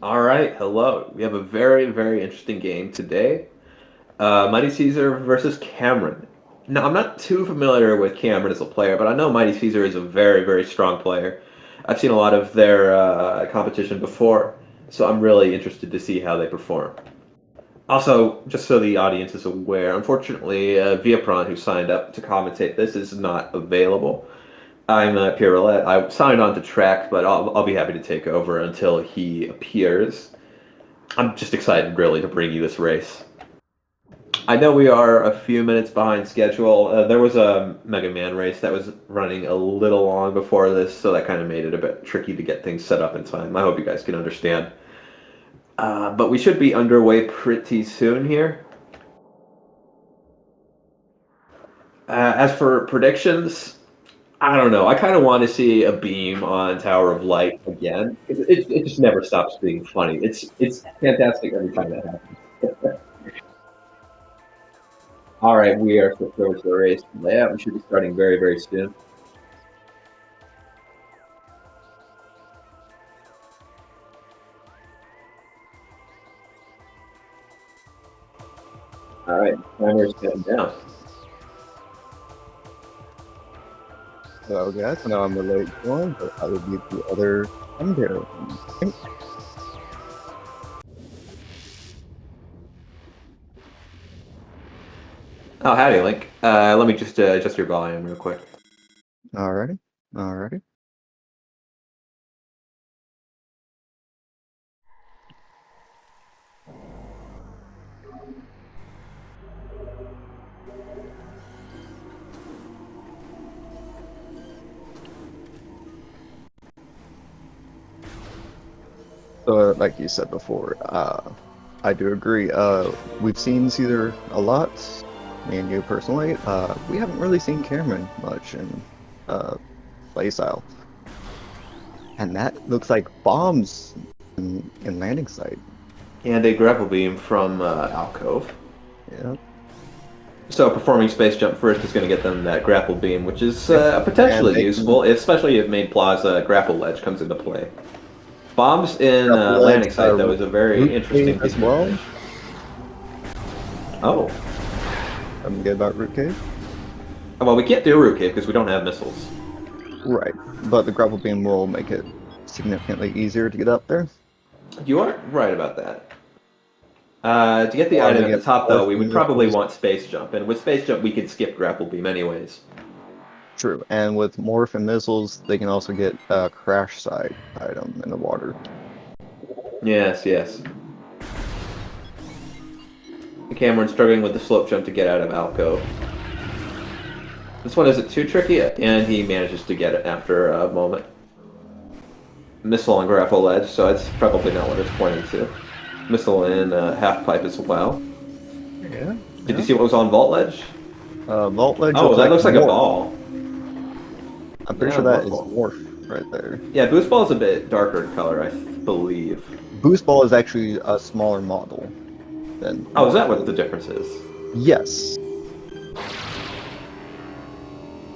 All right, hello. We have a very, very interesting game today. Mighty Caesar versus Cameron. Now, I'm not too familiar with Cameron as a player, but I know Mighty Caesar is a very, very strong player. I've seen a lot of their competition before, so I'm really interested to see how they perform. Also, just so the audience is aware, unfortunately, Viapron, who signed up to commentate this, is not available. I'm Pierre Roulette. I signed on to track, but I'll be happy to take over until he appears. I'm just excited, really, to bring you this race. I know we are a few minutes behind schedule. There was a Mega Man race that was running a little long before this, so that kind of made it a bit tricky to get things set up in time. I hope you guys can understand. But we should be underway pretty soon here. As for predictions, I don't know. I kind of want to see a beam on Tower of Light again. It just never stops being funny. It's fantastic every time that happens. All right, we are switched over to the race layout. We should be starting very, very soon. All right, timer's getting down. Hello guys, I know I'm a late one, but I will be the other Ember. Oh, howdy, Link. Let me just adjust your volume real quick. Alrighty, alrighty. So, like you said before, I do agree. We've seen Caesar a lot, me and you personally. We haven't really seen Cameron much in playstyle. And that looks like bombs in landing site. And a grapple beam from Alcove. Yeah. So performing space jump first is going to get them that grapple beam, which is potentially useful, especially if main plaza grapple ledge comes into play. Bombs in landing site, though, is a very interesting piece as well. Oh. I'm good about Root Cave. Well, we can't do Root Cave because we don't have missiles. Right, but the grapple beam will make it significantly easier to get up there. You are right about that. To get the item at the top, though, we would probably want Space Jump, and with Space Jump, we could skip Grapple Beam anyways. True, and with Morph and missiles, they can also get a Crash Side item in the water. Yes, yes. Cameron's struggling with the slope jump to get out of Alcove. This one isn't too tricky, and he manages to get it after a moment. Missile on grapple ledge, so it's probably not what it's pointing to. Missile in half pipe as well. Yeah. Did you see what was on vault ledge? Vault ledge. Oh, that looks like a ball. I'm pretty sure that is Morph right there. Yeah, Boost Ball is a bit darker in color, I believe. Boost Ball is actually a smaller model than. Oh, is that what the difference is? Yes.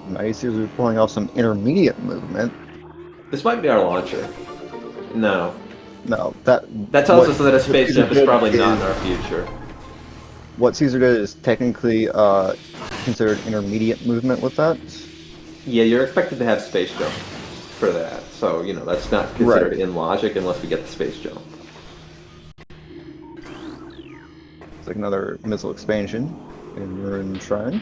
Nice. You're pulling off some intermediate movement. This might be our launcher. No. No, that tells us that a space jump is probably not in our future. What Caesar did is technically considered intermediate movement with that. Yeah, you're expected to have space jump for that, so you know that's not considered in logic unless we get the space jump. It's like another missile expansion in Ruin Shrine.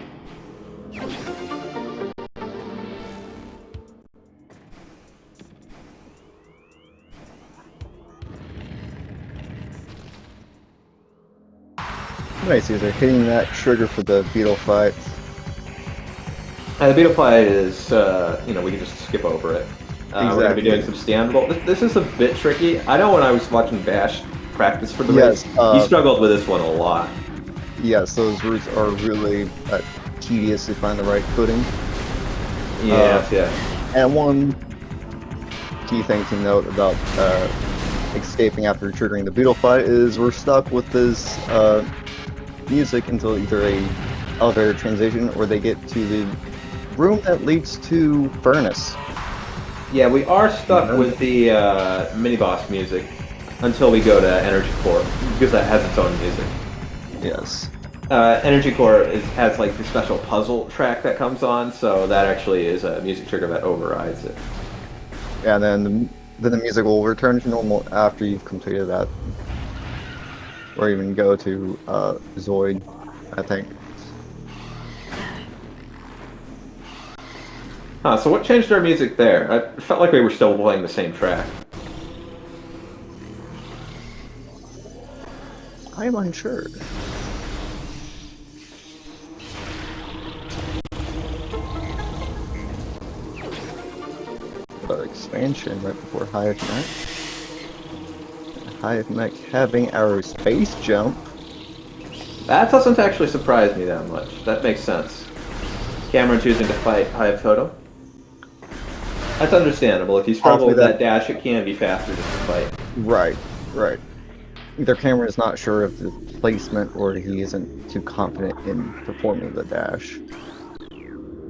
Nice, Caesar, hitting that trigger for the beetle fight. The beetle fight is, you know, we can just skip over it. Exactly. We're going to be doing some standable. This is a bit tricky. I know when I was watching Bash practice for the race, he struggled with this one a lot. Yes, those routes are really tedious to find the right footing. Yes, yeah. And one key thing to note about escaping after triggering the beetle fight is we're stuck with this music until either a elevator transition or they get to the room that leads to Furnace. Yeah, we are stuck with the mini-boss music. until we go to Energy Core, because that has its own music. Yes. Energy Core has like the special puzzle track that comes on, so that actually is a music trigger that overrides it. Yeah, and then the music will return to normal after you've completed that. Or even go to Zoid, I think. Huh, so what changed our music there? I felt like we were still playing the same track. I'm unsure. Expansion right before Hive Mech. Hive Mech having our space jump. That doesn't actually surprise me that much. That makes sense. Cameron choosing to fight Hive Totem. That's understandable. If you struggle Possibly with that. that dash, it can be faster just to fight. Right, right. Either Cameron is not sure of the placement or he isn't too confident in performing the dash.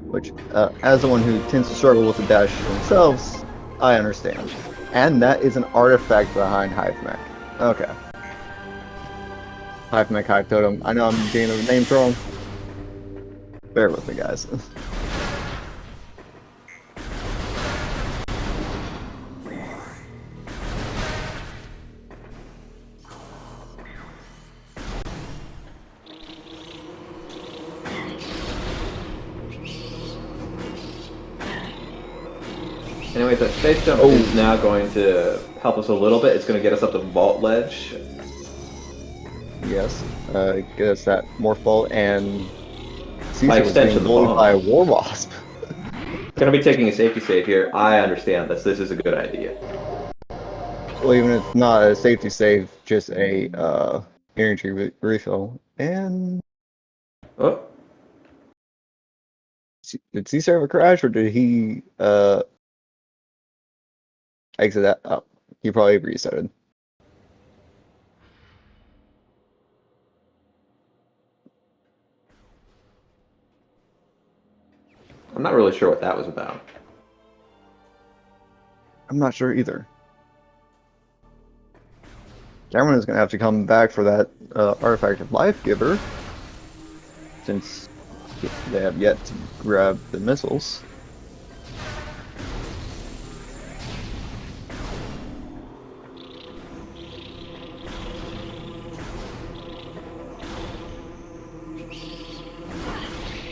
Which, as someone who tends to struggle with the dash themselves, I understand. And that is an artifact behind Hive Mech. Okay. Hive Mech, Hive Totem. I know I'm getting the names wrong. Bear with me, guys. Anyway, that space jump is now going to help us a little bit. It's going to get us up the vault ledge. Yes. Get us that Morph Ball and By Caesar was extension, being the bullied bomb. by a War Wasp. Going to be taking a safety save here. I understand this. This is a good idea. Well, even if it's not a safety save, just a energy refill. And Oh, did Caesar have a crash or did he exit that? Oh, he probably resetted. I'm not really sure what that was about. I'm not sure either. Cameron is going to have to come back for that artifact of Life Giver, since they have yet to grab the missiles.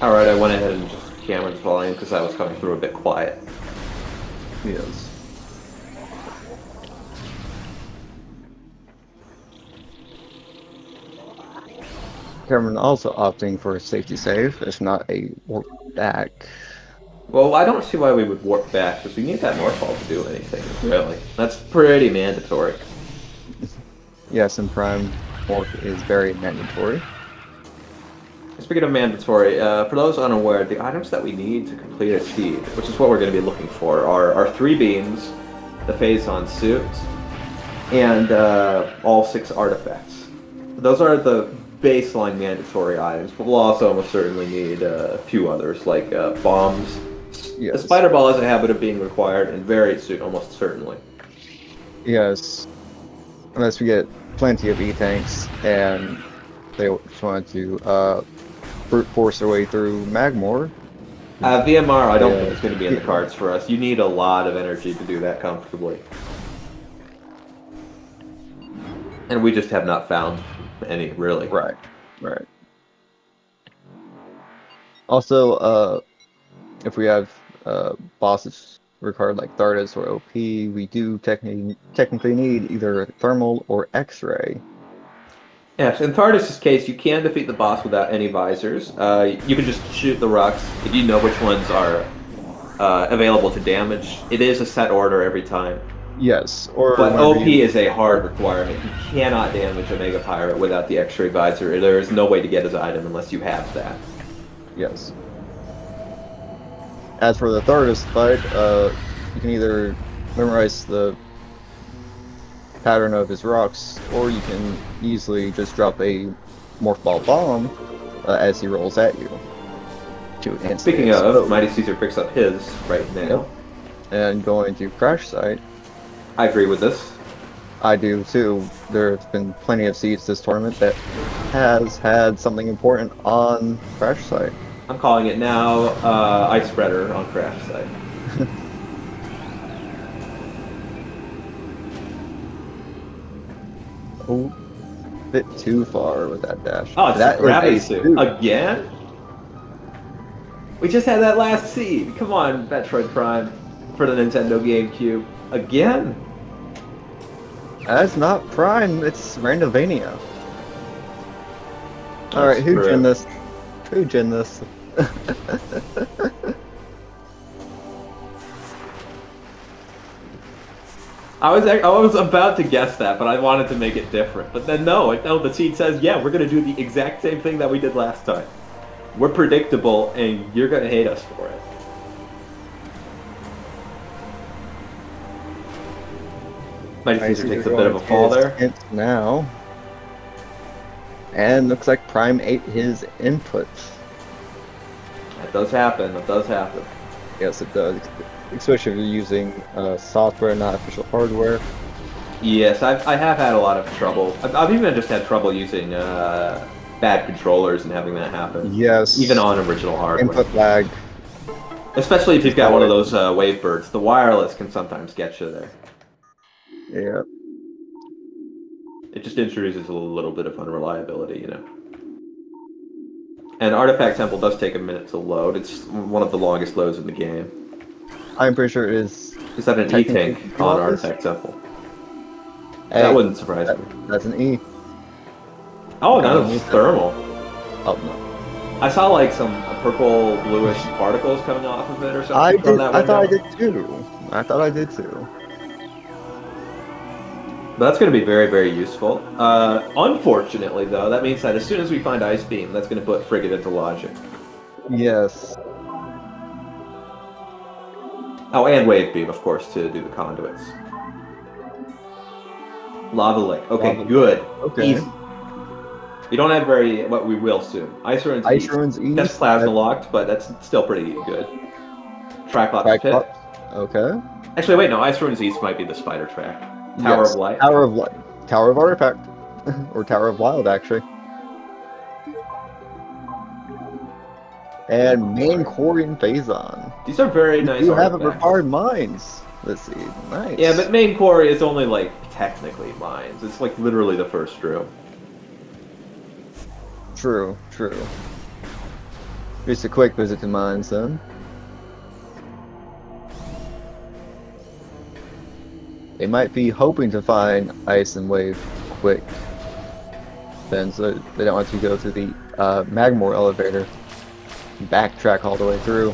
Alright, I went ahead and just Cameron's volume because I was coming through a bit quiet. Yes. Cameron also opting for a safety save, if not a warp back. Well, I don't see why we would warp back because we need that Northfall to do anything, really. That's pretty mandatory. Yes, and Prime Morph is very mandatory. Speaking of mandatory, for those unaware, the items that we need to complete a seed, which is what we're going to be looking for, are 3 beams, the Phazon suit, and all 6 artifacts. Those are the baseline mandatory items, but we'll also almost certainly need a few others, like bombs. Yes. The spider ball has a habit of being required, and varied suit almost certainly. Yes. Unless we get plenty of E-tanks and they just want to brute force their way through Magmore. VMR, I don't think it's going to be in the cards for us. You need a lot of energy to do that comfortably. And we just have not found any, really. Right, right. Also, if we have bosses required like Thardas or OP, we do technically need either thermal or X-ray. Yes, in Thardus' case, you can defeat the boss without any visors. You can just shoot the rocks if you know which ones are available to damage. It is a set order every time. Yes, or but OP is a hard requirement. You cannot damage a Mega Pirate without the X-ray visor. There is no way to get his item unless you have that. Yes. As for the Thardas fight, you can either memorize the pattern of his rocks, or you can easily just drop a Morph Ball bomb as he rolls at you. Speaking of, MightyCaesar picks up his right now. Yep. And going to Crash Site. I agree with this. I do too. There's been plenty of seeds this tournament that has had something important on crash site. I'm calling it now. Ice spreader on crash site. Oh, bit too far with that dash. Oh, it's That a is a gravity suit suit. again. We just had that last seed. Come on, Metroid Prime for the Nintendo GameCube again. That's not Prime, it's Randovania. That's Alright, who gen true. this? Who gen this? I was about to guess that, but I wanted to make it different. But then no, the seed says, yeah, we're gonna do the exact same thing that we did last time. We're predictable, and you're gonna hate us for it. MightyCaesar takes a bit of a fall there. Now. And looks like Prime ate his inputs. That does happen. That does happen. Yes, it does. Especially if you're using software, not official hardware. Yes, I have had a lot of trouble. I've even just had trouble using bad controllers and having that happen. Yes. Even on original hardware. Input lag. Especially if you've got one of those wavebirds. The wireless can sometimes get you there. Yeah. It just introduces a little bit of unreliability, you know. And Artifact Temple does take a minute to load. It's one of the longest loads in the game. I'm pretty sure it is. Is that an E-tank on Artifact Temple? Hey, that wouldn't surprise me. That's an E. Oh, no, it's thermal. Oh, no. I saw like some purple bluish particles coming off of it or something. I thought I did too. I thought I did too. But that's going to be very, very useful. Unfortunately, though, that means that as soon as we find Ice Beam, that's going to put Frigate into logic. Yes. Oh, and Wave Beam, of course, to do the conduits. Lava Lick. Okay, Lava good. Okay. Easy. We don't have very... What we will soon. Ice Ruins East. That's Plasma Locked, but that's still pretty good. Triclops Pit. Okay. Actually, wait, no. Ice Ruins East might be the Spider Track. Tower of Light. Tower of Light. Tower of Artifact. Or Tower of Wild, actually. And main Quarry and Phazon. These are very nice. You have required mines. Let's see. Nice. Yeah, but main Quarry is only like technically mines. It's like literally the first room. True, true. Just a quick visit to mines then. They might be hoping to find Ice and Wave quick. Then so they don't want to go through the Magmore elevator. Backtrack all the way through.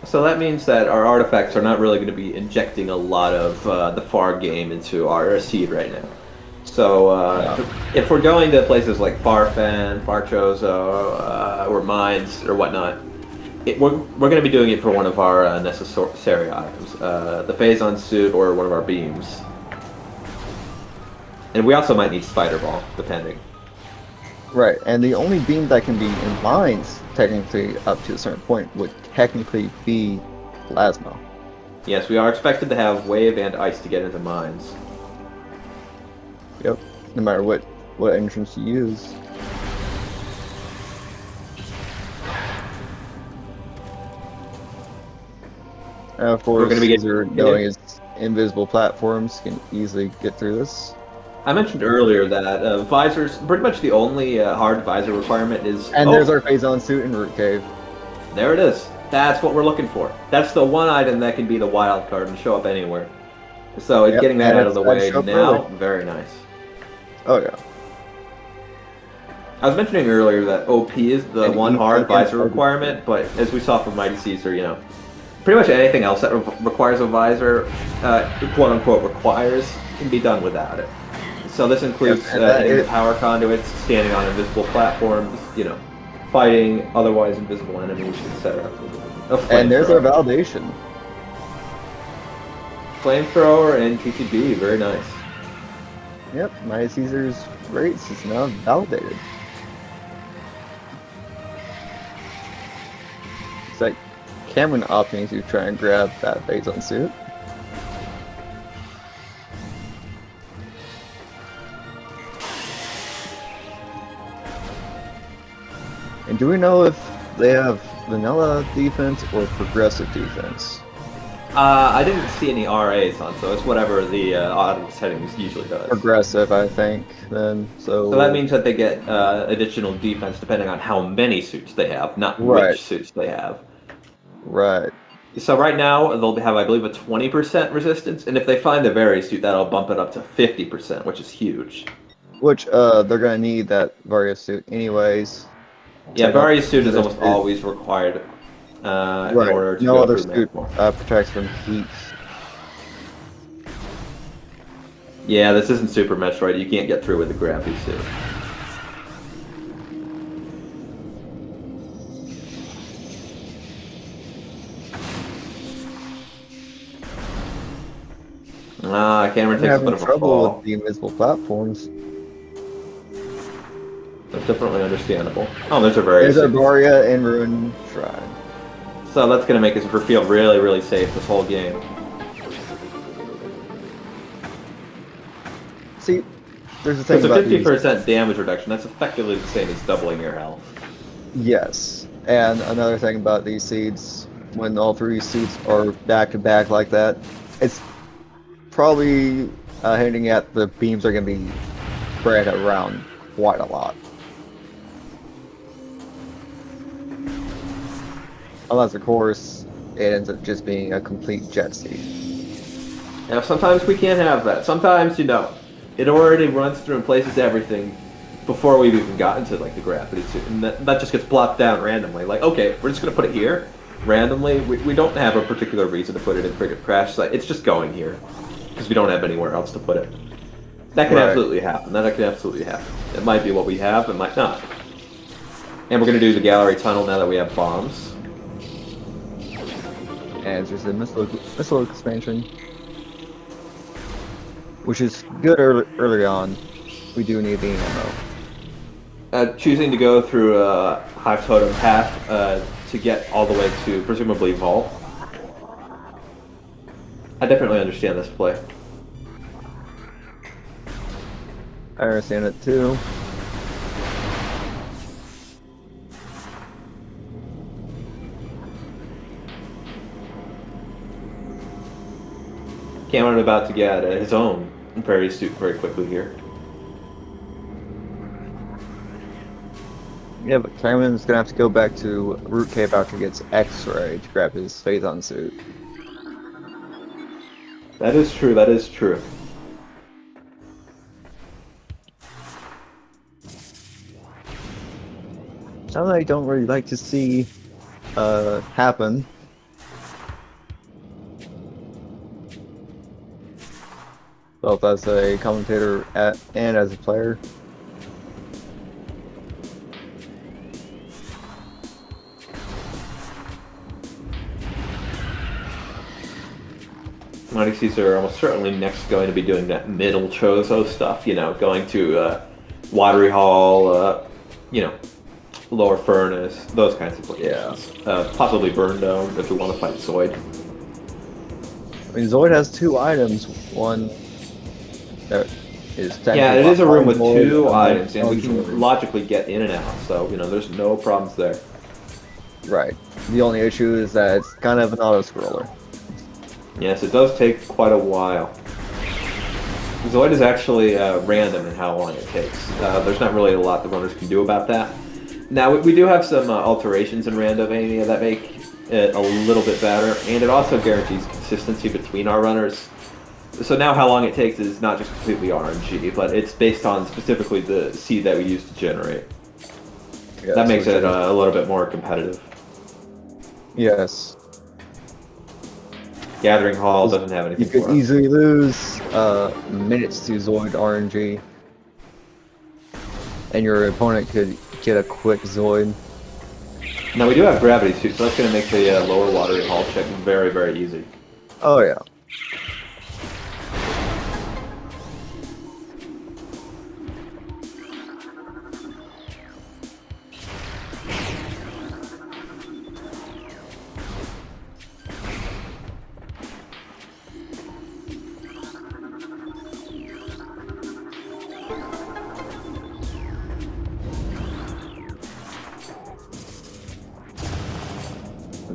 So that means that our artifacts are not really going to be injecting a lot of the far game into our seed right now. So if we're going to places like Farfen, Farchozo, or Mines, or whatnot, we're going to be doing it for one of our necessary items. The Phazon suit or one of our beams. And we also might need Spider Ball, depending. Right, and the only beam that can be in mines, technically up to a certain point, would technically be Plasma. Yes, we are expected to have Wave and Ice to get into mines. Yep, no matter what entrance you use. And of course, knowing his invisible platforms can easily get through this. I mentioned earlier that visors, pretty much the only hard visor requirement is... And there's our Phazon suit in Root Cave. There it is. That's what we're looking for. That's the one item that can be the wild card and show up anywhere. So getting that out of the way now, very nice. Oh yeah. I was mentioning earlier that OP is the one hard visor requirement, but as we saw from MightyCaesar, you know, pretty much anything else that requires a visor, quote-unquote requires, can be done without it. So this includes power conduits, standing on invisible platforms, you know, fighting otherwise invisible enemies, etc. And there's our validation. Flamethrower and TCB, very nice. Yep, MightyCaesar's race is now validated. It's like Cameron opting to try and grab that phase-on suit. And do we know if they have vanilla defense or progressive defense? I didn't see any RAs on, so it's whatever the auto settings usually does. Progressive, I think, then. So that means that they get additional defense depending on how many suits they have, not Right. which suits they have. Right. So right now they'll have, I believe, a 20% resistance, and if they find the Vari suit, that'll bump it up to 50%, which is huge. Which they're gonna need that Varia suit anyways. Yeah, Technically, Vari suit is this almost always required in right. order to No go other through suit Manifold. protects from heat. Yeah, this isn't Super Metroid. You can't get through with the gravity suit. Cameron I'm takes a having bit of a trouble fall. with the invisible platforms. That's definitely understandable. Oh, there's a Vari There's suit. Arboria and Ruin Shrine. So that's going to make us feel really, really safe this whole game. See, there's the thing It's a about these. 50% damage reduction. That's effectively the same as doubling your health. Yes, and another thing about these seeds, when all three suits are back to back like that, it's probably hinting at the beams are going to be spread around quite a lot. Unless, of course, it ends up just being a complete jet seed. Now, sometimes we can't have that. Sometimes, it already runs through and places everything before we've even gotten to, like, the gravity suit. And that just gets plopped down randomly. Like, okay, we're just going to put it here randomly. We don't have a particular reason to put it in Frigate Crash Site. It's just going here because we don't have anywhere else to put it. That can Right. absolutely happen. That can absolutely happen. It might be what we have. It might not. And we're going to do the gallery tunnel now that we have bombs. And it's just a missile expansion, which is good early on. We do need the ammo. Choosing to go through a Hive Totem path to get all the way to presumably Vault. I definitely understand this play. I understand it too. Cameron about to get his own Prairie suit very quickly here. Yeah, but Cameron's gonna have to go back to Root Cave after he gets X-ray to grab his Phazon suit. That is true, that is true. Something I don't really like to see happen. Both as a commentator and as a player. MightyCaesar are almost certainly next going to be doing that middle Chozo stuff, going to Watery Hall, Lower Furnace, those kinds of locations. Yeah. Possibly Burn Dome if we want to fight Zoid. I mean, Zoid has two items. One that is Yeah, it is a room with Zoid, two and items, and we Zoid. can logically get in and out, so, there's no problems there. Right. The only issue is that it's kind of an auto-scroller. Yes, it does take quite a while. Zoid is actually random in how long it takes. There's not really a lot the runners can do about that. Now, we do have some alterations in Randomania that make it a little bit better, and it also guarantees consistency between our runners. So now how long it takes is not just completely RNG, but it's based on specifically the seed that we use to generate. Yes, That makes it a little bit more competitive. Yes. Gathering Hall doesn't have anything You could for us. easily lose minutes to Zoid RNG. And your opponent could get a quick Zoid. Now we do have gravity suit, so that's going to make the lower watery hall check very, very easy. Oh yeah.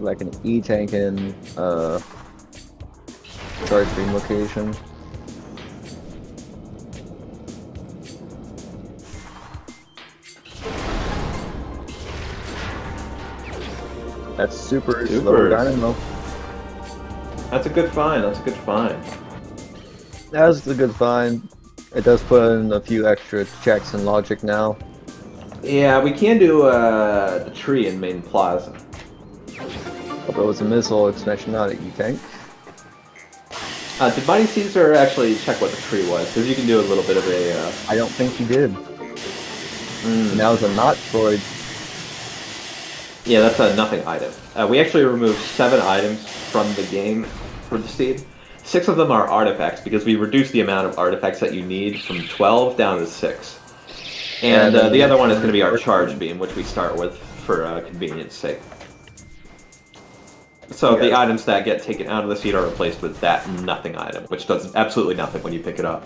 like an E-tank in charge beam location. That's super slow dynamo. That's a good find. That's a good find. That was a good find. It does put in a few extra checks and logic now. Yeah, we can do the tree in main plaza. Although it's a missile expansion, not an E-tank. Did MightyCaesar actually check what the tree was? Because you can do a little bit of a... I don't think he did. And that was a Metroid. Yeah, that's a nothing item. We actually removed 7 items from the game for the seed. 6 of them are artifacts, because we reduced the amount of artifacts that you need from 12 down to 6. And the other one is going to be our charge beam, which we start with for convenience sake. So the items that get taken out of the seed are replaced with that nothing item, which does absolutely nothing when you pick it up.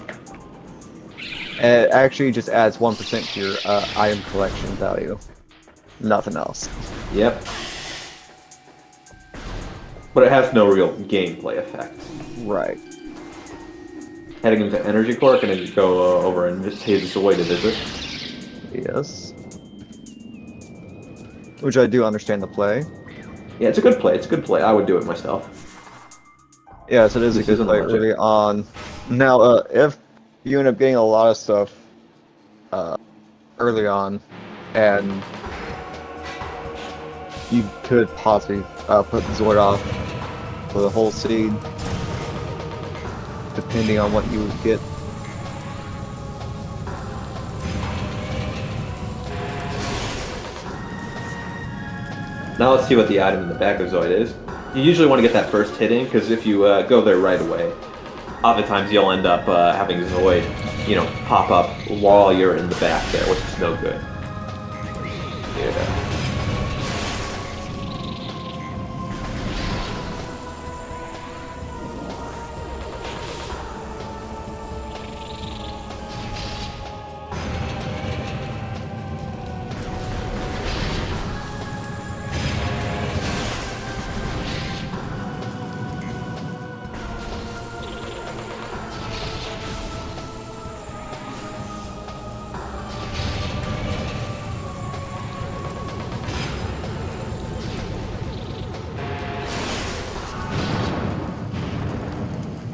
It actually just adds 1% to your item collection value. Nothing else. Yep. But it has no real gameplay effect. Right. Heading into Energy Core, can I just go over and just take Zoid to visit? Yes. Which I do understand the play. Yeah, it's a good play. It's a good play. I would do it myself. Yes, it is a good play early on. Now, if you end up getting a lot of stuff early on, and you could possibly put the Zoid off for the whole seed, depending on what you would get. Now let's see what the item in the back of Zoid is. You usually want to get that first hit in, because if you go there right away, oftentimes you'll end up having Zoid, pop up while you're in the back there, which is no good. Yeah.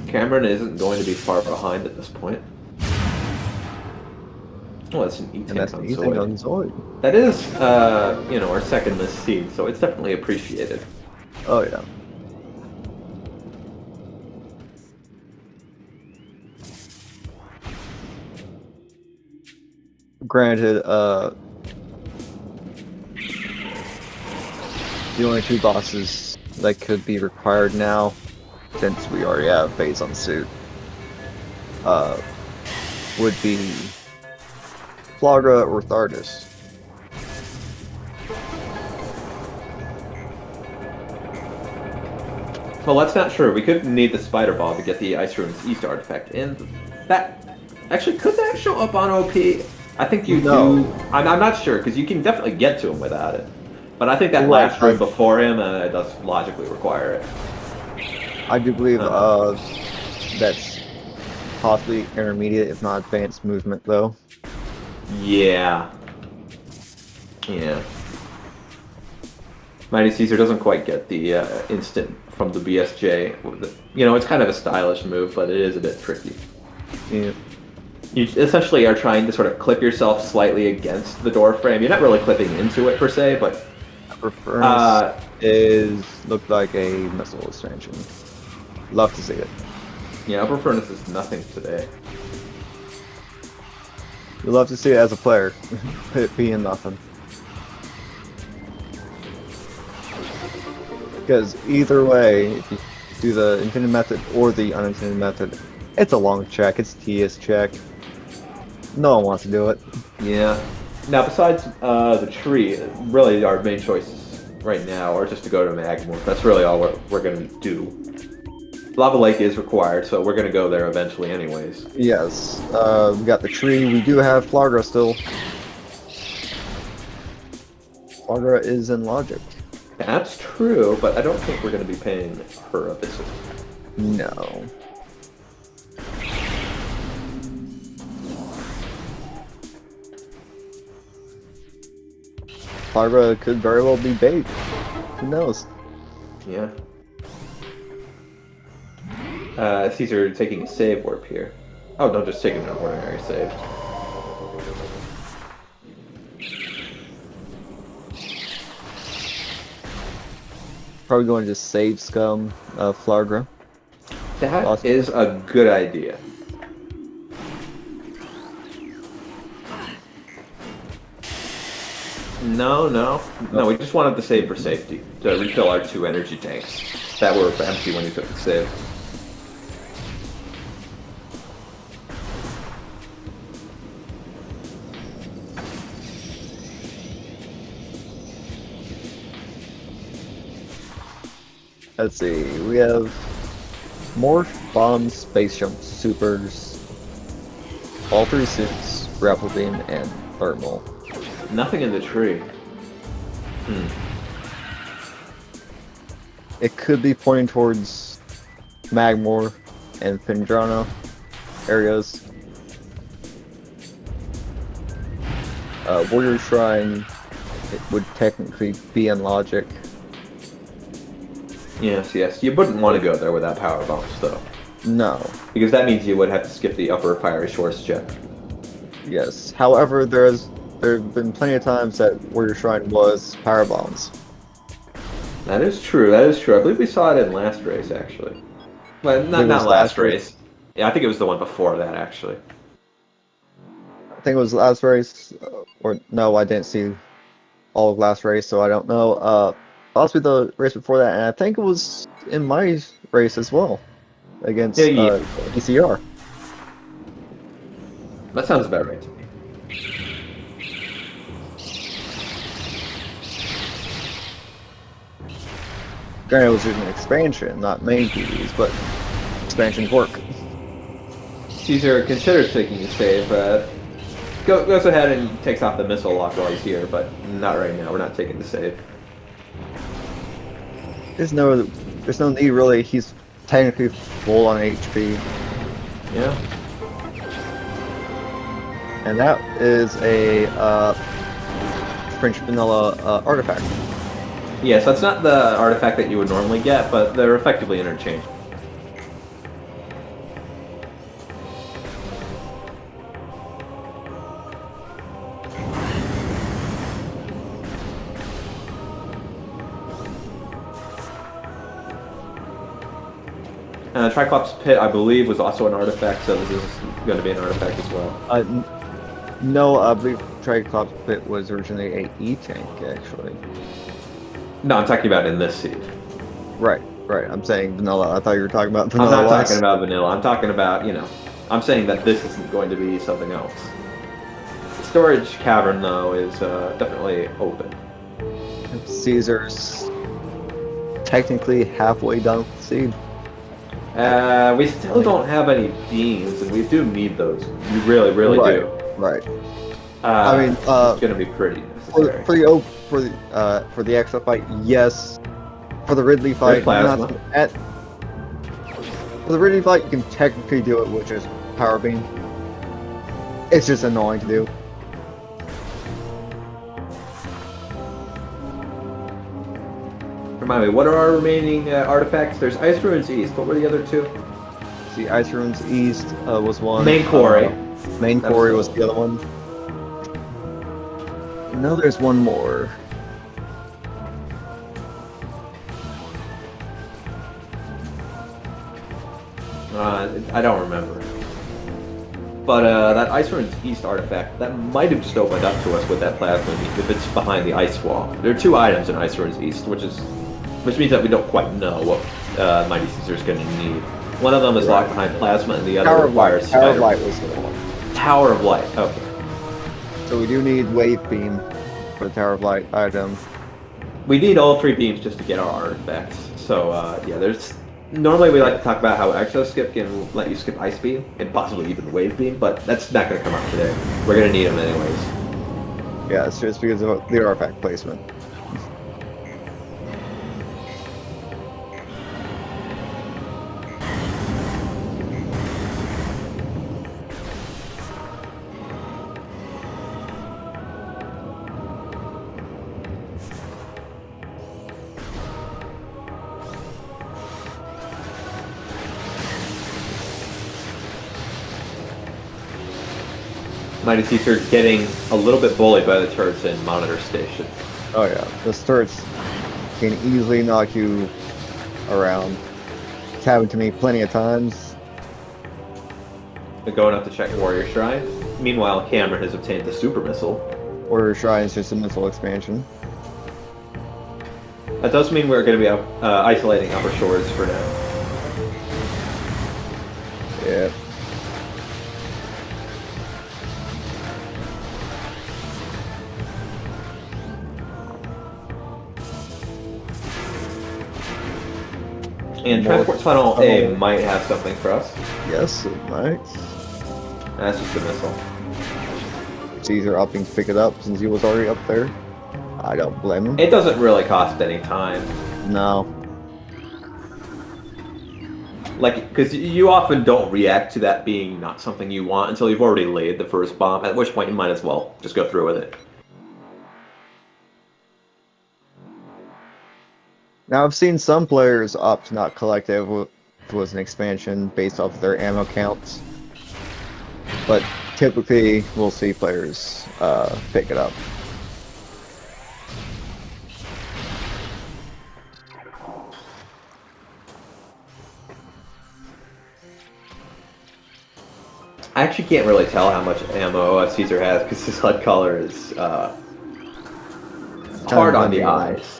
Cameron isn't going to be far behind at this point. Oh, that's an E-tank on Zoid. That is, our second missed seed, so it's definitely appreciated. Oh, yeah. Granted, the only 2 bosses that could be required now, since we already have phase on suit, would be Flagra or Thardus. Well, that's not true. We could need the Spider Ball to get the Ice Ruins East artifact, and that... Actually, could that show up on OP? I think you do... I'm not sure, because you can definitely get to him without it. But I think that last room before him does logically require it. I do believe that's possibly intermediate, if not advanced movement, though. Yeah. Yeah. MightyCaesar doesn't quite get the instant from the BSJ. It's kind of a stylish move, but it is a bit tricky. Yeah. You essentially are trying to sort of clip yourself slightly against the door frame. You're not really clipping into it per se, but... looked like a missile expansion. Love to see it. Yeah, Upper Furnace is nothing today. You love to see it as a player, it being nothing. Because either way, if you do the intended method or the unintended method, it's a long check, it's a tedious check. No one wants to do it. Yeah. Now, besides the tree, really our main choices right now are just to go to Magmorph. That's really all we're going to do. Lava Lake is required, so we're going to go there eventually anyways. Yes. We got the tree. We do have Flagra still. Flagra is in logic. That's true, but I don't think we're going to be paying her a visit. No. Barbara could very well be bait. Who knows? Yeah. Caesar taking a save warp here. Oh, no, just taking an ordinary save. Probably going to just save scum Flargra. That is a good idea. No, we just wanted to save for safety, to refill our 2 energy tanks that were empty when you took the save. Let's see, we have Morph, Bombs, Space Jump, Supers, all 3 suits, Grapple Beam, and Thermal. Nothing in the tree. It could be pointing towards Magmor and Phendrana areas. Warrior Shrine, it would technically be in Logic. Yes. You wouldn't want to go there without power bombs, though. No. Because that means you would have to skip the upper fiery shores check. Yes. However, there have been plenty of times that Warrior Shrine was power bombs. That is true. I believe we saw it in last race, actually. Well, not last race. Yeah, I think it was the one before that, actually. I think it was last race, or no, I didn't see all of last race, so I don't know. Possibly the race before that, and I think it was in my race as well against ECR. That sounds about right to me. Granted, it was an expansion, not main Pvs, but expansions work. Caesar considers taking a save. Goes ahead and takes off the missile lock while he's here, but not right now. We're not taking the save. There's no need really. He's technically full on HP. Yeah. And that is a French vanilla artifact. Yes, that's not the artifact that you would normally get, but they're effectively interchangeable. Triclops Pit, I believe, was also an artifact, so this is going to be an artifact as well. No, I believe Triclops Pit was originally a E-tank, actually. No, I'm talking about in this seed. Right. I'm saying vanilla. I thought you were talking about vanilla. I'm not talking about vanilla. I'm talking about, I'm saying that this isn't going to be something else. The storage cavern, though, is definitely open. Caesar's technically halfway done with the seed. We still don't have any beams, and we do need those. We really do. Right. I mean, it's going to be pretty necessary. For the extra fight, yes. For the Ridley fight, plasma. For the Ridley fight, you can technically do it with just power beam. It's just annoying to do. Remind me, what are our remaining artifacts? There's Ice Ruins East. What were the other 2? The Ice Ruins East was one. Main Quarry. Main Quarry was the other one. No, there's one more. I don't remember. But that Ice Ruins East artifact, that might have just opened up to us with that plasma if it's behind the ice wall. There are 2 items in Ice Ruins East, which means that we don't quite know what Mighty Caesar is going to need. One of them is locked behind plasma, and the other requires Tower of Light was the one. Tower of Light, okay. So we do need Wave Beam for the Tower of Light item. We need all 3 beams just to get our artifacts. So, yeah, normally we like to talk about how Exo Skip can let you skip Ice Beam, and possibly even Wave Beam, but that's not going to come up today. We're going to need them anyways. Yeah, it's just because of the artifact placement. Mighty Caesar getting a little bit bullied by the turrets in Monitor Station. Oh yeah, the turrets can easily knock you around. It's happened to me plenty of times. They're going up to check Warrior Shrine. Meanwhile, Cameron has obtained the Super Missile. Warrior Shrine is just a missile expansion. That does mean we're going to be isolating upper shores for now. Yeah. And More Transport Tunnel A tunnel. might have something for us. Yes, it might. That's just a missile. Caesar opting to pick it up since he was already up there. I don't blame him. It doesn't really cost any time. No. Like, because you often don't react to that being not something you want until you've already laid the first bomb, at which point you might as well just go through with it. Now I've seen some players opt to not collect it if it was an expansion based off their ammo counts. But typically we'll see players pick it up. I actually can't really tell how much ammo Caesar has because his HUD color is hard on the eyes.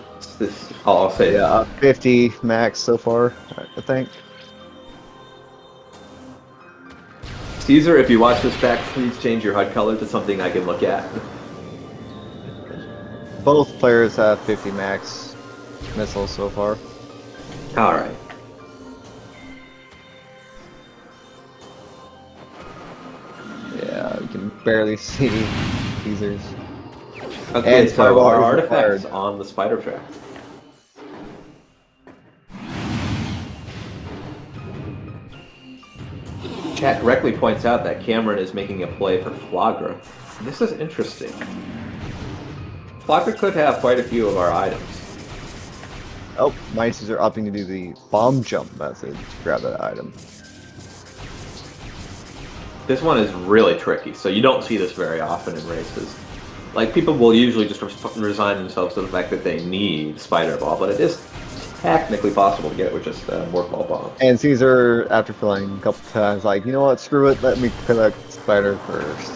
I'll say that. Yeah, 50 max so far, I think. Caesar, if you watch this back, please change your HUD color to something I can look at. Both players have 50 max missiles so far. Alright. Yeah, you can barely see Caesar's. Okay, And so Fireball our is artifacts required. on the spider track. Chat correctly points out that Cameron is making a play for Flagra. This is interesting. Flagra could have quite a few of our items. Oh, Mighties are opting to do the bomb jump method to grab that item. This one is really tricky, so you don't see this very often in races. Like, people will usually just resign themselves to the fact that they need Spider Ball, but it is technically possible to get it with just Morph Ball bombs. And Caesar, after failing a couple times, like, you know what, screw it, let me collect Spider first.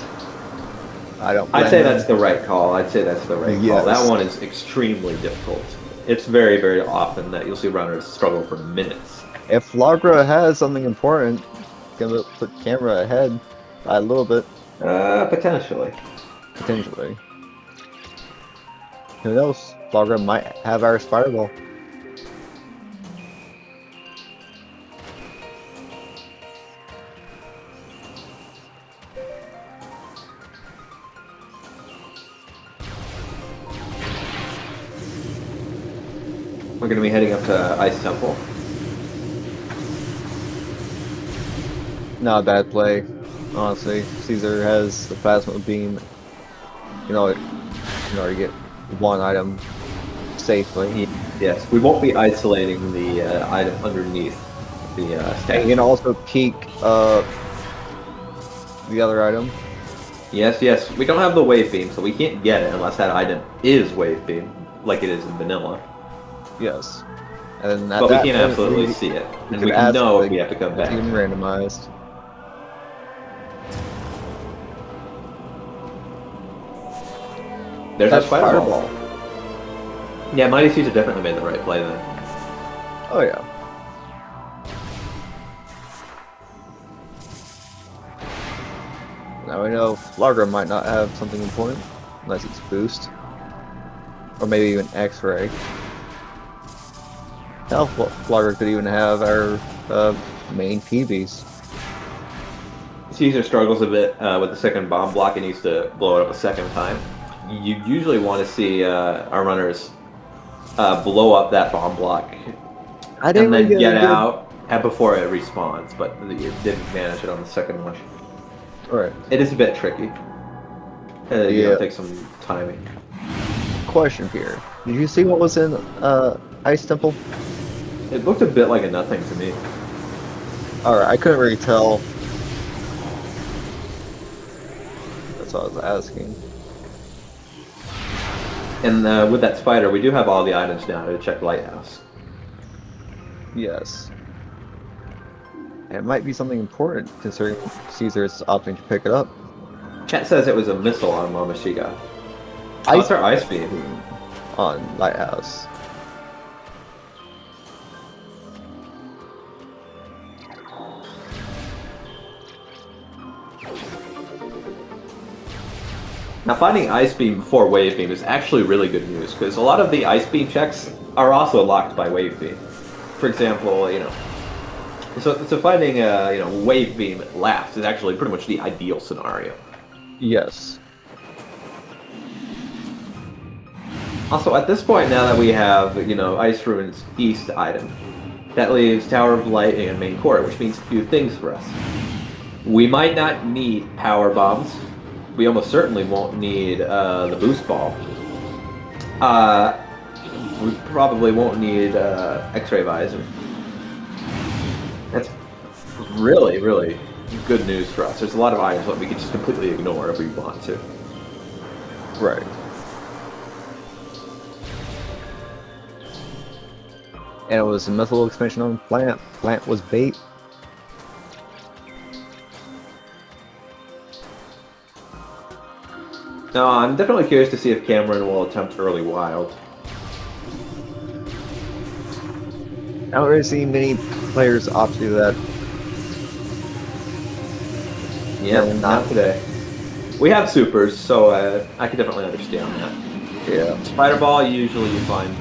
I don't blame I'd say him. that's the right call. I'd say that's the right call. Yes. That one is extremely difficult. It's very, very often that you'll see runners struggle for minutes. If Flagra has something important, gonna put camera ahead by a little bit, Potentially. potentially. Who knows? Flagra might have our Spider Ball. We're going to be heading up to Ice Temple. Not a bad play, honestly. Caesar has the plasma beam. You know, to get one item safely. Yes, we won't be isolating the item underneath the And statue. you can also peek the other item. Yes, yes. We don't have the wave beam, so we can't get it unless that item is wave beam, like it is in vanilla. Yes. And But we can absolutely see it, and we can know if we have to come back. It's even randomized. There's our That's Fireball. Yeah, Mighty Caesar definitely made the right play then. Oh yeah. Now we know Flagra might not have something important, unless it's boost. Or maybe even X-ray. Hell, Flagra could even have our main PBs. Caesar struggles a bit with the second bomb block and needs to blow it up a second time. You usually want to see our runners blow up that bomb block I and didn't then really get a good... out before it respawns, but you didn't manage it on the second one. Alright. It is a bit tricky. Yeah. It takes some timing. Question here. Did you see what was in Ice Temple? It looked a bit like a nothing to me. Alright, I couldn't really tell. what I was asking. And with that spider, we do have all the items now to check Lighthouse. Yes. And it might be something important considering Caesar is opting to pick it up. Chat says it was a missile on Momoshida. Oh, it's Ice our ice beam. on Lighthouse. Now, finding Ice Beam before Wave Beam is actually really good news, because a lot of the Ice Beam checks are also locked by Wave Beam. For example, so finding Wave Beam last is actually pretty much the ideal scenario. Yes. Also, at this point, now that we have, Ice Ruins East item, that leaves Tower of Light and Main Court, which means a few things for us. We might not need Power Bombs. We almost certainly won't need the Boost Ball. We probably won't need X-Ray Visor. That's really, really good news for us. There's a lot of items that we can just completely ignore if we want to. Right. And it was a mythical expansion on Plant. Plant was bait. No, I'm definitely curious to see if Cameron will attempt early wild. I don't really see many players opt to do that. Yeah, No, not today. We have supers, so I can definitely understand that. Yeah. Spider Ball, usually you find.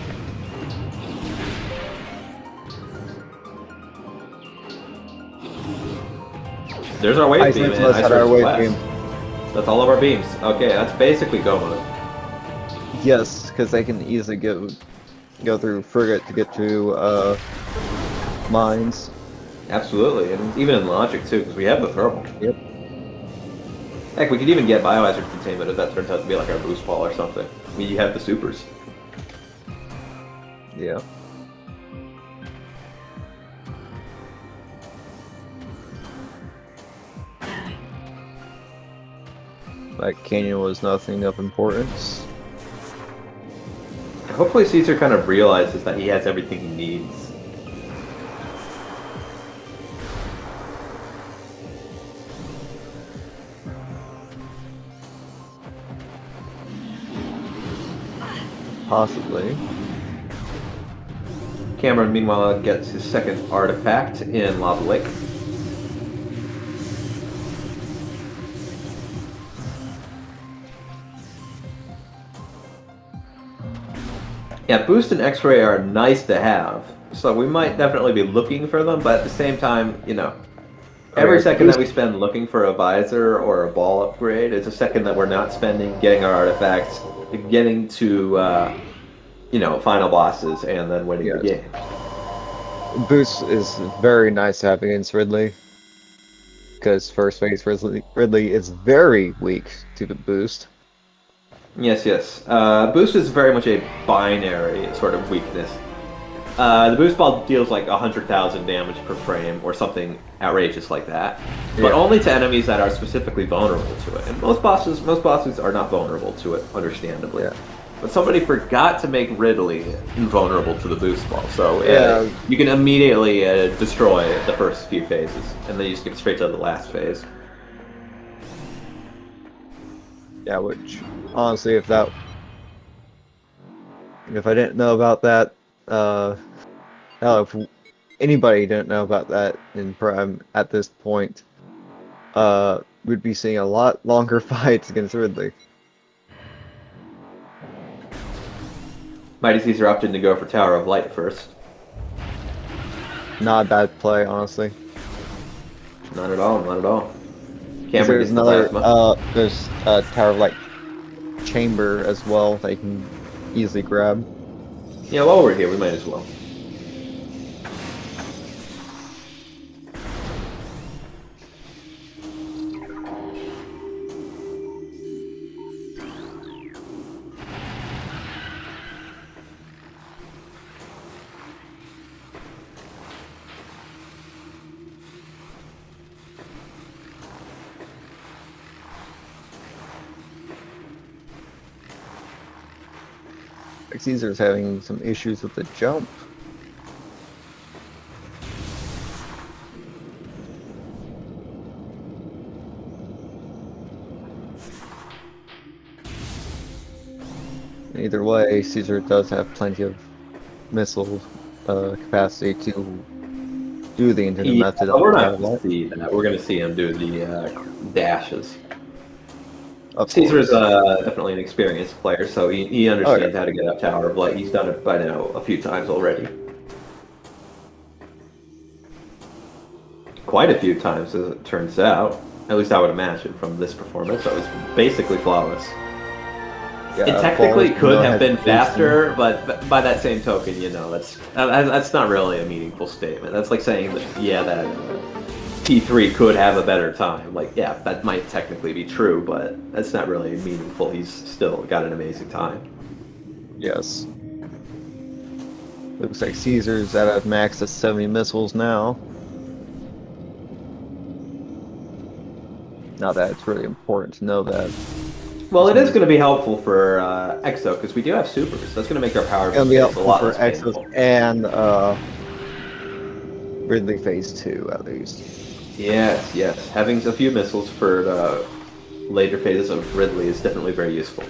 There's our wave beam, and Let's Ice had our Ruins wave West. beam. That's all of our beams. Okay, that's basically go mode. Yes, because they can easily go through Frigate to get to mines. Absolutely, and even in logic too, because we have the thermal. Yep. Heck, we could even get biohazard containment if that turns out to be like our boost ball or something. I mean, you have the supers. Yeah. That canyon was nothing of importance. Hopefully Caesar kind of realizes that he has everything he needs. Possibly. Cameron, meanwhile, gets his second artifact in Lava Lake. Yeah, Boost and X-Ray are nice to have, so we might definitely be looking for them, but at the same time, every second that we spend looking for a visor or a ball upgrade is a second that we're not spending getting our artifacts, getting to, final bosses, and then winning the game. Boost is very nice to have against Ridley. Because first phase Ridley is very weak to the boost. Yes, yes. Boost is very much a binary sort of weakness. The boost ball deals like 100,000 damage per frame or something outrageous like that, but only to enemies that are specifically vulnerable to it. And most bosses are not vulnerable to it, understandably. Yeah. But somebody forgot to make Ridley invulnerable to the boost ball, so you can immediately destroy the first few phases, and then you skip straight to the last phase. Yeah, which honestly, if I didn't know about that, if anybody didn't know about that in Prime at this point, we'd be seeing a lot longer fights against Ridley. MightyCaesar opted to go for Tower of Light first. Not a bad play, honestly. Not at all, not at all. Cameron There's gets the another, plasma. there's a Tower of Light chamber as well that you can easily grab. Yeah, while we're here, we might as well. like Caesar's having some issues with the jump. Either way, Caesar does have plenty of missile capacity to do the intended Yeah, method but of we're not tower going to block. see that. We're going to see him do the dashes. Of Caesar's course. definitely an experienced player, so he Oh yeah. understands how to get up tower of light. He's done it by now a few times already. Quite a few times, as it turns out. At least I would imagine from this performance. That was basically flawless. It Yeah, technically flawless, could no have been hesitation. faster, but by that same token, you know, that's not really a meaningful statement. That's like saying that, yeah, that T3 could have a better time. Like, yeah, that might technically be true, but that's not really meaningful. He's still got an amazing time. Yes. Looks like Caesar's at a max of 70 missiles now. Not that it's really important to know that. Well, Just it is means going to be helpful for Exo, because we do have supers. That's going to make our power it's gonna be phase a helpful lot for less Exos painful. and Ridley Phase 2 at least. Yes, yes. Having a few missiles for the later phases of Ridley is definitely very useful.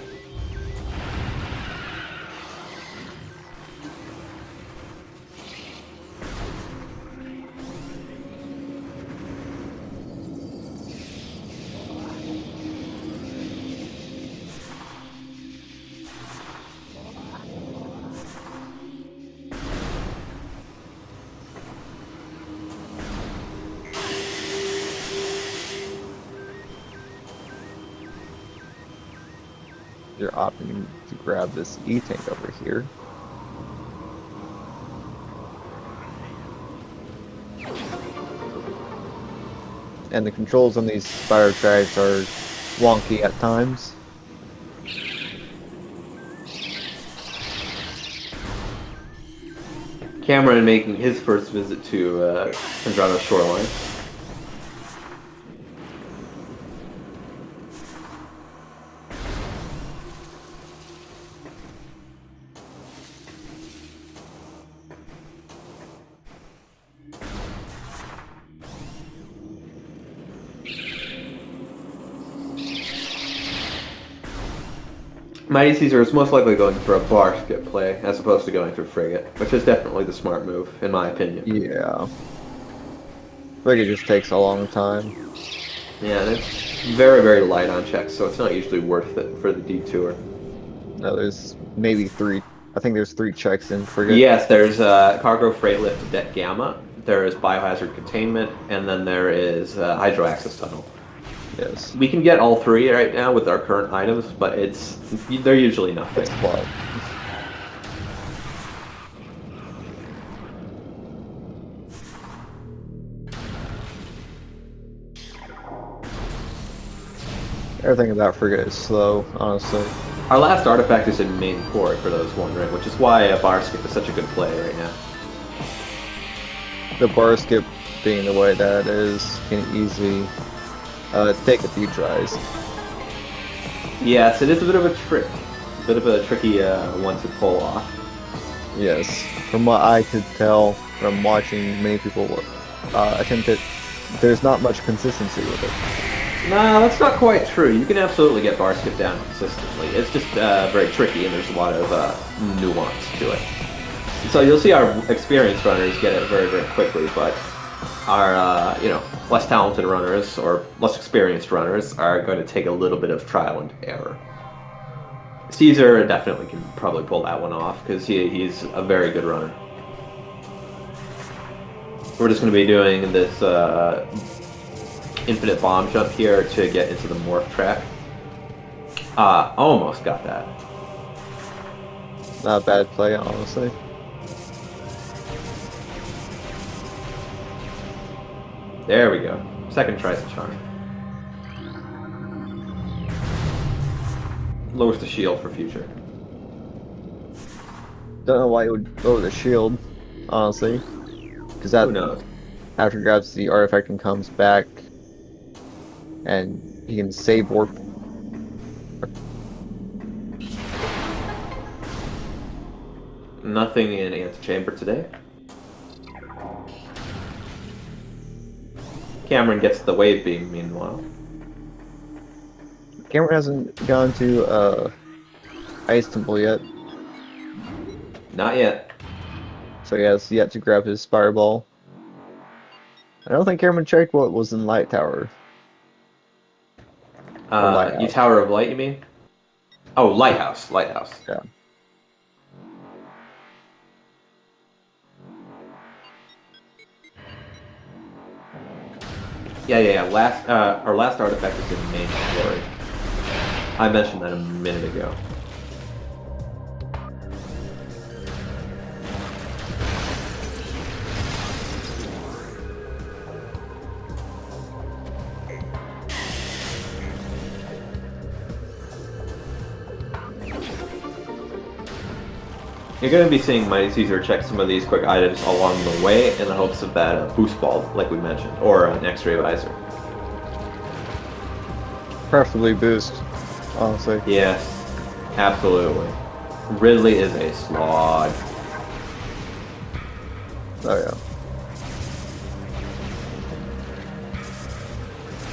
You're opting to grab this E-tank over here. And the controls on these spider tracks are wonky at times. Cameron making his first visit to Andrano's shoreline. MightyCaesar is most likely going for a bar skip play as opposed to going through frigate, which is definitely the smart move, in my opinion. Yeah. Like it just takes a long time. Yeah, and it's very, very light on checks, so it's not usually worth it for the detour. No, there's maybe three. I think there's 3 checks in frigate. Yes, there's cargo freight lift deck gamma, there is biohazard containment, and then there is hydro access tunnel. Yes. We can get all 3 right now with our current items, but they're usually nothing. It's fun. Everything about frigate is slow, honestly. Our last artifact is in main port, for those wondering, which is why a bar skip is such a good play right now. The bar skip being the way that it is can easily take a few tries. Yes, it is a bit of a trick. A bit of a tricky one to pull off. Yes, from what I could tell from watching many people attempt it, there's not much consistency with it. No, that's not quite true. You can absolutely get bar skip down consistently. It's just very tricky, and there's a lot of nuance to it. So you'll see our experienced runners get it very, very quickly, but our less talented runners or less experienced runners are going to take a little bit of trial and error. Caesar definitely can probably pull that one off because he's a very good runner. We're just going to be doing this infinite bomb jump here to get into the morph track. Almost got that. Not a bad play, honestly. There we go. Second try's a charm. Lowers the shield for future. Don't know why it would lower the shield, honestly. Because that Who knows? after he grabs the artifact and comes back, and he can save warp. nothing in Antechamber today. Cameron gets the wave beam, meanwhile. Cameron hasn't gone to Ice Temple yet, Not yet. so he has yet to grab his Fireball. I don't think Cameron checked what was in Light Tower. Or Lighthouse. You Tower of Light, you mean? Oh, Lighthouse. Lighthouse. Yeah. Yeah. Our last artifact is in main story. I mentioned that a minute ago. You're going to be seeing MightyCaesar check some of these quick items along the way in the hopes of that boost ball, like we mentioned, or an X-ray visor. Preferably boost, honestly. Yes, absolutely. Ridley is a slog. Oh yeah.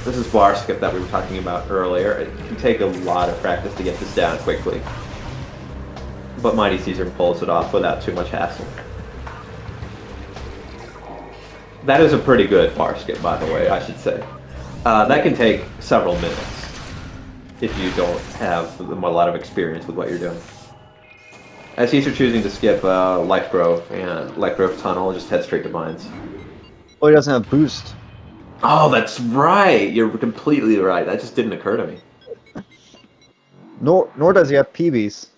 This is bar skip that we were talking about earlier. It can take a lot of practice to get this down quickly. But MightyCaesar pulls it off without too much hassle. That is a pretty good bar skip, by the way, I should say. That can take several minutes if you don't have a lot of experience with what you're doing. As Caesar choosing to skip Life Grove and Life Grove Tunnel, just head straight to Mines. Well, he doesn't have boost. Oh, that's right! You're completely right. That just didn't occur to me. Nor does he have PBs.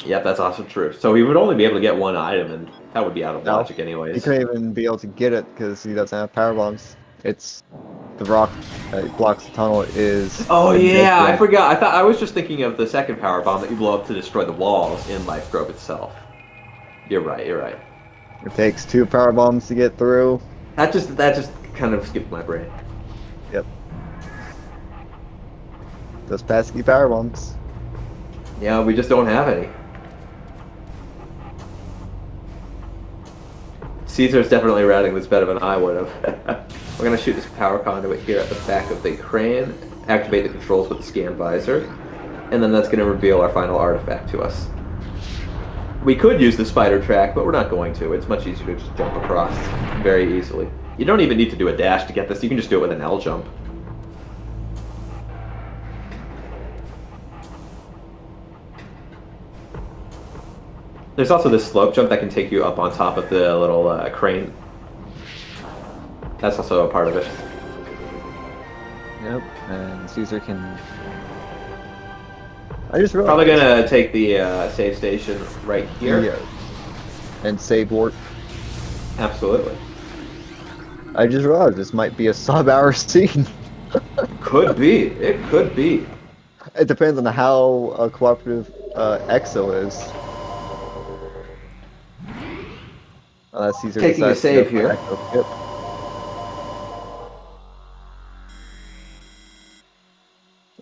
Yep, that's also true. So he would only be able to get one item, and that would be out of No, logic anyways. He couldn't even be able to get it because he doesn't have power bombs. It's the rock that blocks the tunnel is. Oh yeah, I forgot. I was just thinking of the second power bomb that you blow up to destroy the walls in Life Grove itself. You're right. It takes 2 power bombs to get through. That just kind of skipped my brain. Yep. Those pesky power bombs. Yeah, we just don't have any. Caesar's definitely routing this better than I would have. We're going to shoot this power conduit here at the back of the crane, activate the controls with the scan visor, and then that's going to reveal our final artifact to us. We could use the spider track, but we're not going to. It's much easier to just jump across very easily. You don't even need to do a dash to get this. You can just do it with an L jump. There's also this slope jump that can take you up on top of the little crane. That's also a part of it. Yep, and Caesar can... I just realized... Probably gonna take the save station right here. Yeah. And save warp. Absolutely. I just realized this might be a sub-hour scene. Could be. It could be. It depends on how cooperative EXO is. Caesar Taking a decides to save go for here. EXO. Yep.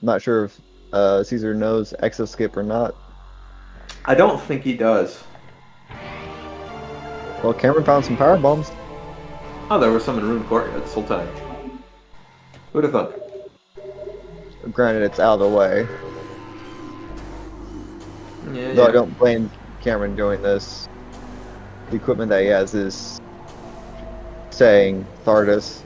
I'm not sure if Caesar knows EXO skip or not. I don't think he does. Well, Cameron found some power bombs. Oh, there was some in Rune Courtyard this whole time. Who'd have thought? Granted, it's out of the way. Yeah, Though I don't blame Cameron doing this. The equipment that he has is saying Thardus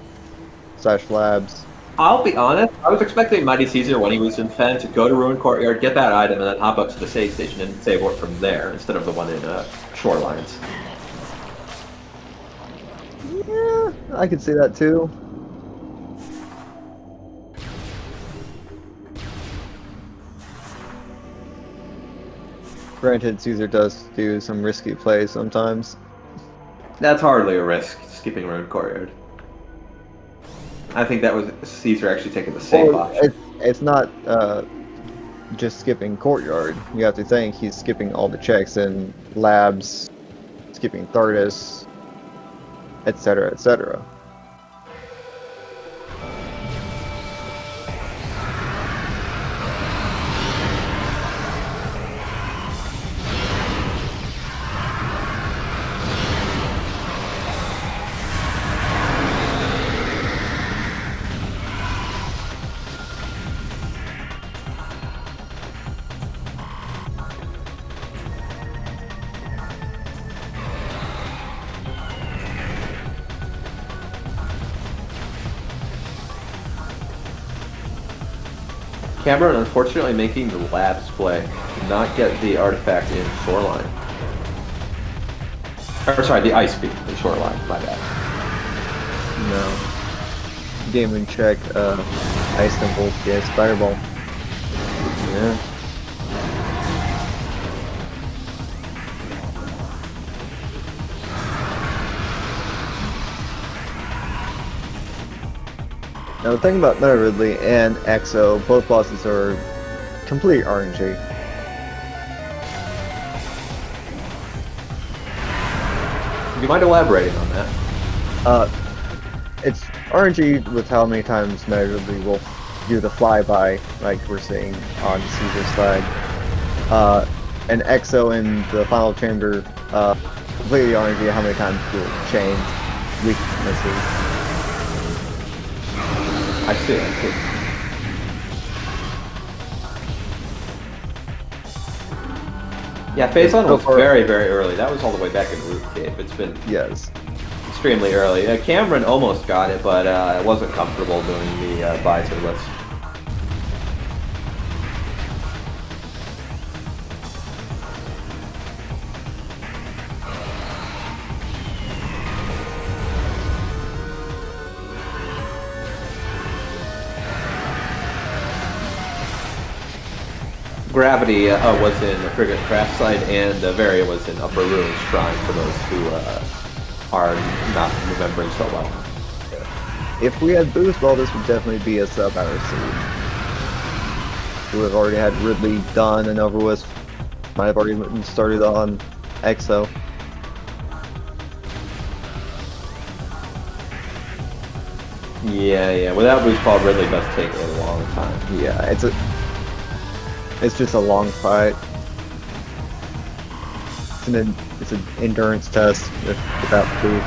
/ Labs. I'll be honest, I was expecting MightyCaesar when he was in Fen to go to Ruin Courtyard, get that item, and then hop up to the save station and save work from there, instead of the one in Shorelines. Yeah, I could see that too. Granted, Caesar does do some risky plays sometimes. That's hardly a risk, skipping Ruin Courtyard. I think that was Caesar actually taking the safe option. It's not just skipping Courtyard. You have to think he's skipping all the checks in Labs, skipping Thardus, etc., etc. Cameron, unfortunately, making the labs play. Did not get the artifact in Shoreline. Or sorry, the ice beam in Shoreline. My bad. No. Gaming check, Ice Temple, yes, Fireball. Yeah. Now the thing about Meta Ridley and EXO, both bosses are complete RNG. Do you mind elaborating on that? It's RNG with how many times Meta Ridley will do the flyby, like we're seeing on Caesar's side. And EXO in the final chamber, completely RNG how many times you'll change weaknesses. I see. Yeah, Phase On was very, very early. That was all the way back in Roof Cave. It's been Yes. extremely early. Cameron almost got it, but it wasn't comfortable doing the visor list. Gravity was in the Frigate Craft Site, and Varia was in Upper Ruins Shrine, for those who are not remembering so well. If we had Boost Ball, this would definitely be a sub-hour seed. We would have already had Ridley done and over with. Might have already started on EXO. Yeah. Without Boost Ball, Ridley does take a long time. Yeah, it's just a long fight. It's an endurance test without Boost.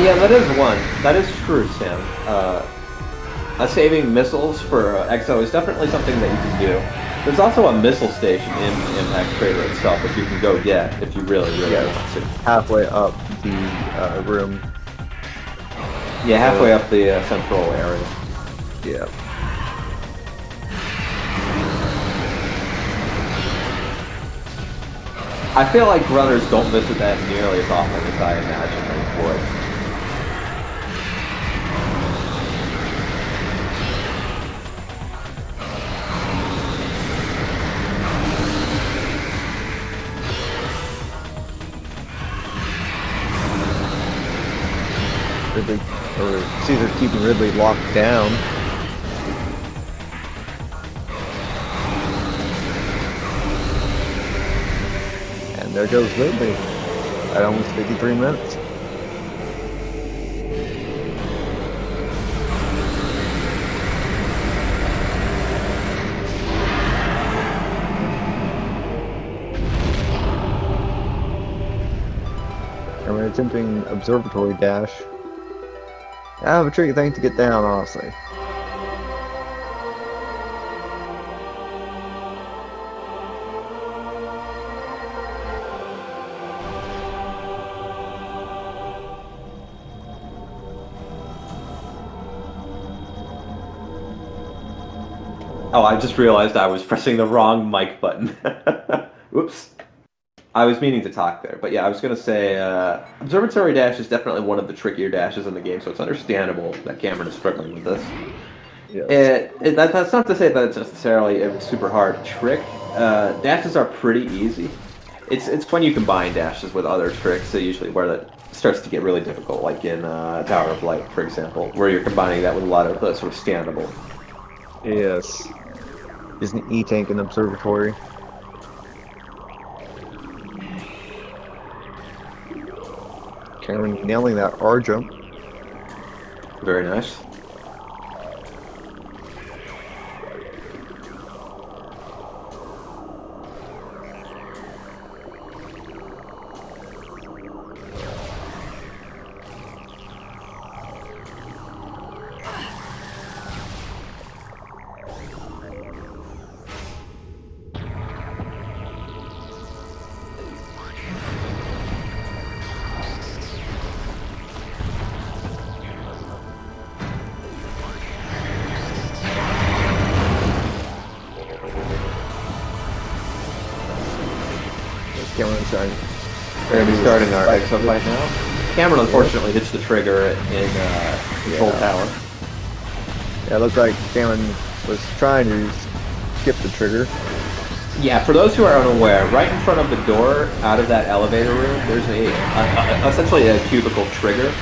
Yeah, that is one. That is true, Sam. Saving missiles for EXO is definitely something that you can do. There's also a missile station in Impact Crater itself that you can go get if you really want to. Halfway up the room. Yeah, halfway up the central area. Yeah. I feel like runners don't visit that nearly as often as I imagine they would. Ridley, or Caesar keeping Ridley locked down. And there goes Ridley at almost 53 minutes. And we're attempting observatory dash. I have a tricky thing to get down, honestly. Oh, I just realized I was pressing the wrong mic button. Whoops. I was meaning to talk there, but yeah, I was going to say Observatory Dash is definitely one of the trickier dashes in the game, so it's understandable that Cameron is struggling with this. Yes. That's not to say that it's necessarily a super hard trick. Dashes are pretty easy. It's when you combine dashes with other tricks that usually where that starts to get really difficult, like in Tower of Light, for example, where you're combining that with a lot of sort of standable. Yes. Is an E-tank in observatory. Cameron nailing that R jump. Very nice. Cameron's trying. We're going to be starting our exo fight now. Cameron unfortunately hits the trigger in Control Tower. Yeah, it looked like Cameron was trying to skip the trigger. Yeah, for those who are unaware, right in front of the door out of that elevator room, there's essentially a cubicle trigger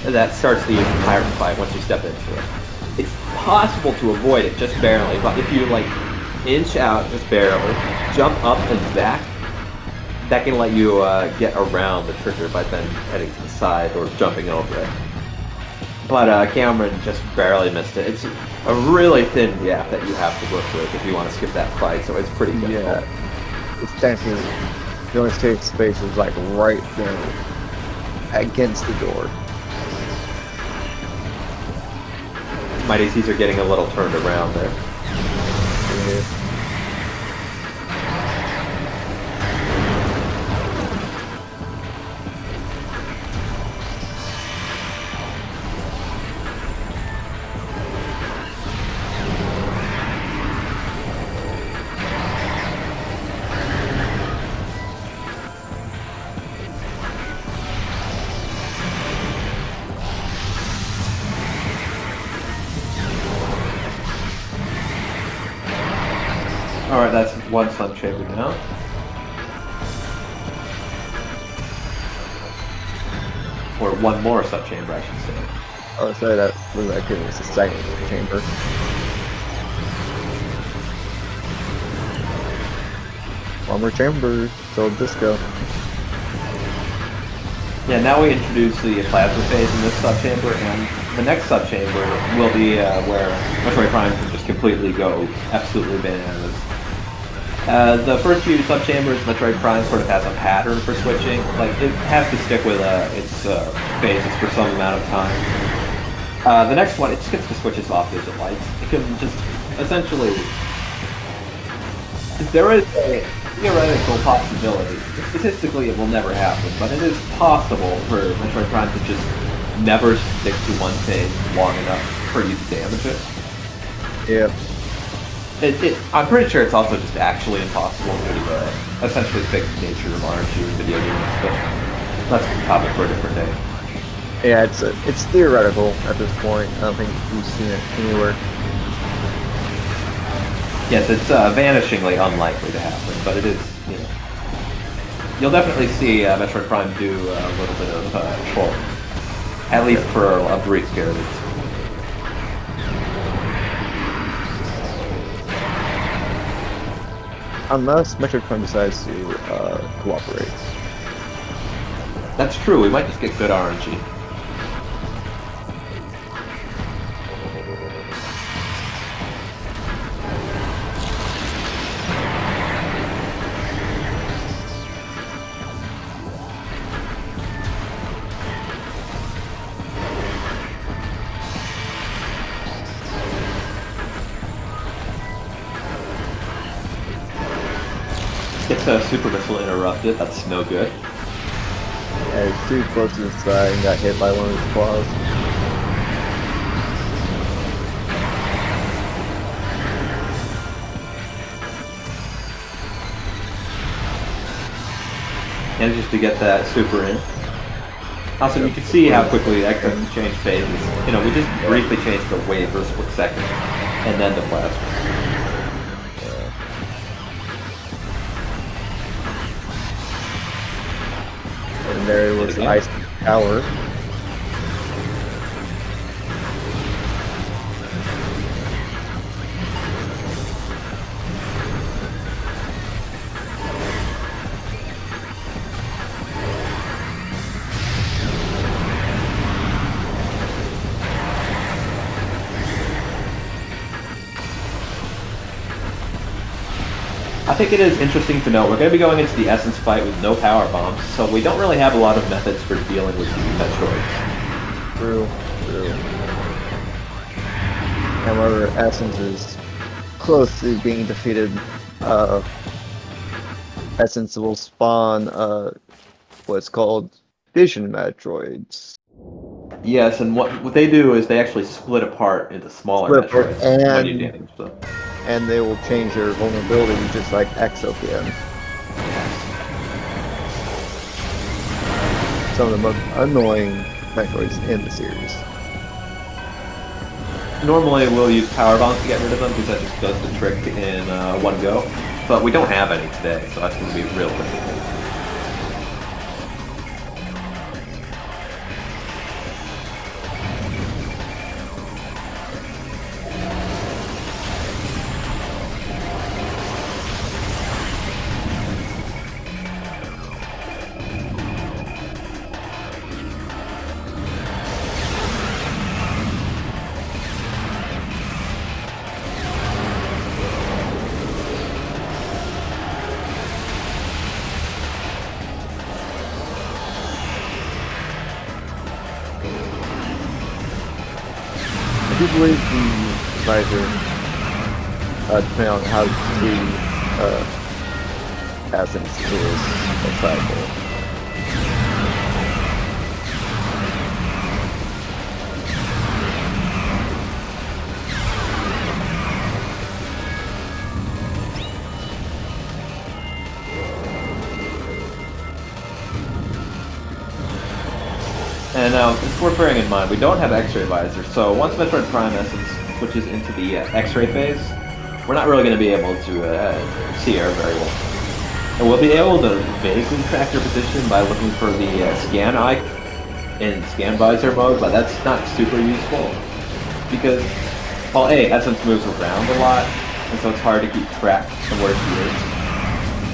that starts the entire fight once you step into it. It's possible to avoid it just barely, but if you like inch out just barely, jump up and back, that can let you get around the trigger by then heading to the side or jumping over it. But Cameron just barely missed it. It's a really thin gap that you have to work with if you want to skip that fight, so it's pretty difficult. Yeah, it's technically the only safe space is like right there against the door. MightyCaesar getting a little turned around there. Yeah. Alright, that's one sun chamber now. Or one more sub chamber, I should say. Oh, sorry, that was like it was the second chamber. One more chamber, so disco. Yeah, now we introduce the plasma phase in this sub chamber, and the next sub chamber will be where Metroid Prime can just completely go absolutely bananas. The first few sub chambers, Metroid Prime sort of has a pattern for switching. Like it has to stick with its phases for some amount of time. The next one, it just gets to switch its off digit lights. It can just essentially. There is a theoretical possibility. Statistically, it will never happen, but it is possible for Metroid Prime to just never stick to one phase long enough for you to damage it. Yep. I'm pretty sure it's also just actually impossible due to the essentially fixed nature of RNG in video games, but that's a topic for a different day. Yeah, it's theoretical at this point. I don't think we've seen it anywhere. Yes, it's vanishingly unlikely to happen, but it is, you know. You'll definitely see Metroid Prime do a little bit of trolling. At least for a brief period. Unless Metroid Prime decides to cooperate. That's true, we might just get good RNG. Gets a super missile interrupted, that's no good. Yeah, he's too close to the side and got hit by one of his claws. Manages to get that super in. Also, you can see how quickly that can change phases. You know, we just briefly changed the wave for a split second, and then the plasma. And there was the ice tower. I think it is interesting to note we're going to be going into the Essence fight with no power bombs, so we don't really have a lot of methods for dealing with these Metroids. True. However, Essence is close to being defeated. Essence will spawn what's called Vision Metroids. Yes, and what they do is they actually split apart into smaller Metroids when you damage them. And they will change their vulnerability just like Exo can. some of the most annoying Metroids in the series. Normally we'll use power bombs to get rid of them because that just does the trick in one go. But we don't have any today, so that's going to be real difficult. I do believe the visor, depending on how the essence is attackable. And it's worth bearing in mind, we don't have X-ray visor, so once Metroid Prime Essence switches into the X-ray phase, we're not really going to be able to see her very well. And we'll be able to vaguely track her position by looking for the scan icon in scan visor mode, but that's not super useful because, well, A, Essence moves around a lot, and so it's hard to keep track of where she is.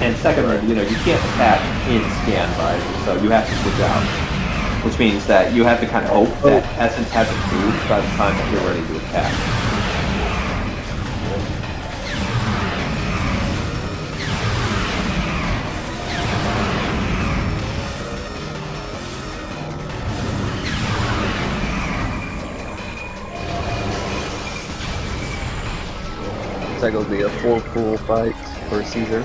And secondly, you can't attack in scan visor, so you have to switch out. Which means that you have to kind of hope that Essence hasn't moved by the time that you're ready to attack. Looks like it'll be a 4-pool fight for Caesar.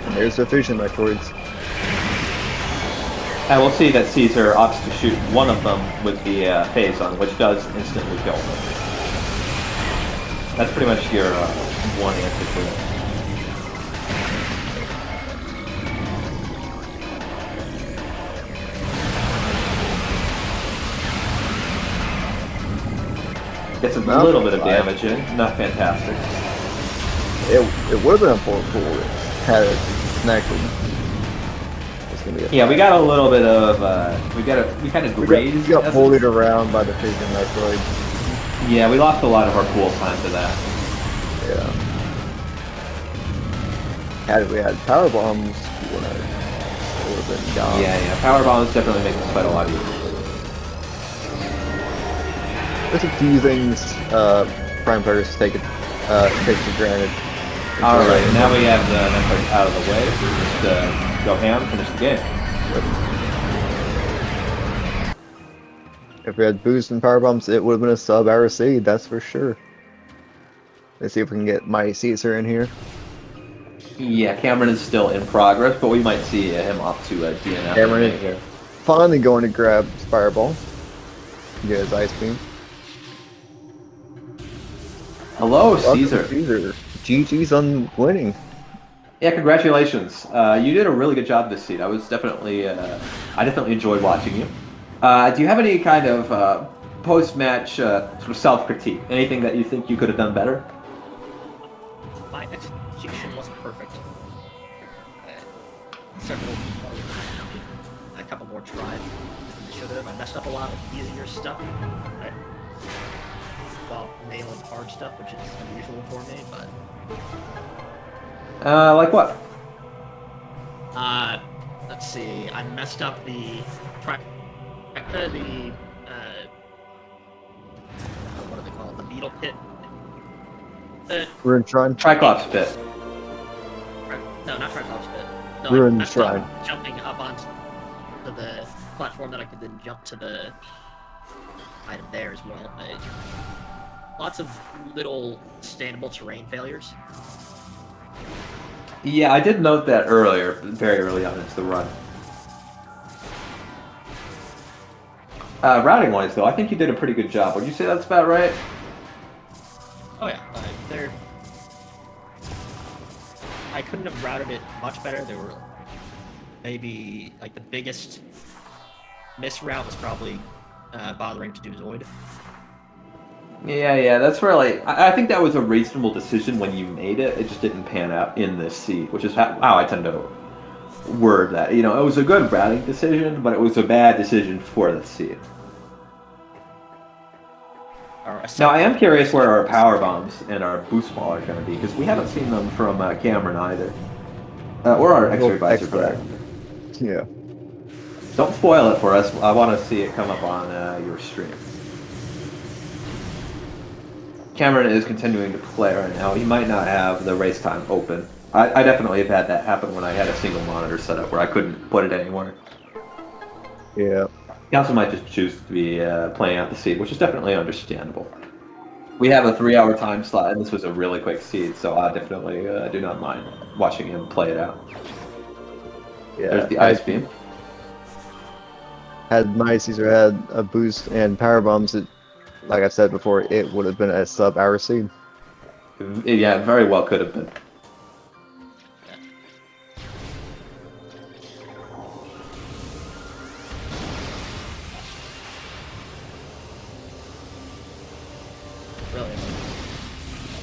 And there's the Fusion Metroids. And we'll see that Caesar opts to shoot one of them with the phase on, which does instantly kill them. That's pretty much your one answer to it. Gets a little bit of damage in, not fantastic. It would have been a 4-pool had it connected. Yeah, we got a little bit of we kind of grazed. We got pulled around by the Fusion Metroid. Yeah, we lost a lot of our cool time to that. Yeah. Had we had power bombs, it would have been gone. Yeah, power bombs definitely make this fight a lot easier. There's a few things Prime players take for granted. Alright, now we have the Metroid out of the way. Just go ham, finish the game. If we had boost and power bombs, it would have been a sub RC, that's for sure. Let's see if we can get MightyCaesar in here. Yeah, Cameron is still in progress, but we might see him off to a DNF. Cameron here. Finally going to grab Fireball. Get his Ice Beam. Hello, Caesar. Caesar. GG's on winning. Yeah, congratulations. You did a really good job this seed. I definitely enjoyed watching you. Do you have any kind of post-match sort of self-critique? Anything that you think you could have done better? My execution wasn't perfect. A couple more tries than I should have. I messed up a lot of easier stuff. Well, nailing hard stuff, which is unusual for me, but... Like what? Let's see. I messed up the what do they call it? The beetle pit. Ruined Shrine. Triclops pit. No, not Triclops pit. No, Ruined I messed Shrine. up jumping up onto the platform that I could then jump to the item there as well. Lots of little standable terrain failures. Yeah, I did note that earlier, very early on into the run. Routing-wise, though, I think you did a pretty good job. Would you say that's about right? Oh yeah, I couldn't have routed it much better. There were maybe like the biggest miss route was probably bothering to do Zoid. Yeah, that's where like I think that was a reasonable decision when you made it. It just didn't pan out in this seat, which is how I tend to word that. You know, it was a good routing decision, but it was a bad decision for the seat. Now I am curious where our power bombs and our boost ball are going to be because we haven't seen them from Cameron either, or our X-ray visor for that. Yeah. Don't spoil it for us. I want to see it come up on your stream. Cameron is continuing to play right now. He might not have the race time open. I definitely have had that happen when I had a single monitor set up where I couldn't put it anywhere. Yeah. He also might just choose to be playing out the seed, which is definitely understandable. We have a 3-hour time slot, and this was a really quick seed, so I definitely do not mind watching him play it out. Yeah. There's the ice beam. Had MightyCaesar had a boost and power bombs, like I said before, it would have been a sub-hour seed. Yeah, it very well could have been.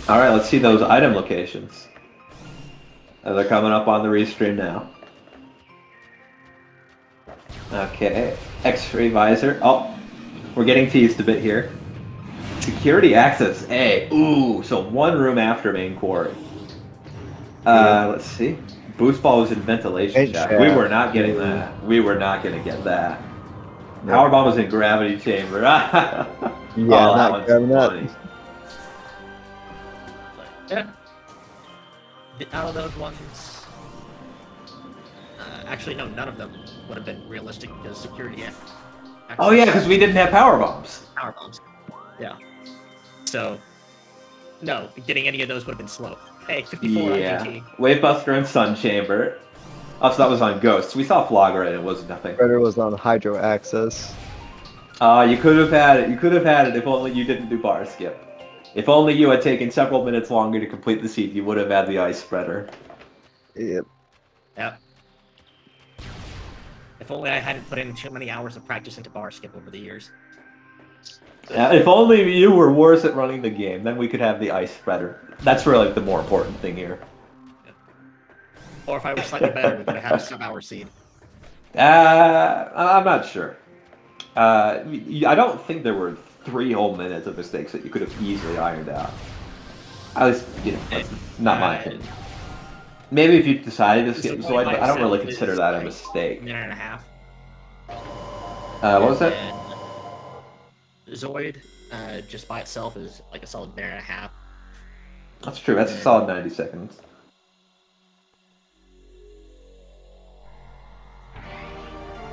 All right, let's see those item locations. They're coming up on the restream now. Okay, X-ray visor. Oh, we're getting teased a bit here. Security access A. Ooh, so one room after main quarry. Let's see. Boost ball was in ventilation shaft. We were not getting that. We were not going to get that. No. Power bomb was in gravity chamber. Yeah, oh, not grabbing funny. Yeah. Out of those ones, actually no, none of them would have been realistic because security. Oh yeah, because we didn't have power bombs. Power bombs. Yeah. So, no, getting any of those would have been slow. Hey, 54 IGT. Wavebuster and Sun Chamber. Oh, so that was on Ghosts. We saw Flogger and it was nothing. Spreader was on Hydro Access. You could have had it. You could have had it if only you didn't do bar skip. If only you had taken several minutes longer to complete the seed, you would have had the ice spreader. Yep. Yeah. If only I hadn't put in too many hours of practice into bar skip over the years. If only you were worse at running the game, then we could have the ice spreader. That's really the more important thing here. Or if I were slightly better, we could have had a sub-hour seed. I'm not sure. I don't think there were 3 whole minutes of mistakes that you could have easily ironed out. At least, you know, that's not my opinion. Maybe if you decided to skip Zoid, but I don't really consider that a mistake. Minute and a half. What was that? Zoid, just by itself, is like a solid minute and a half. That's true. That's a solid 90 seconds.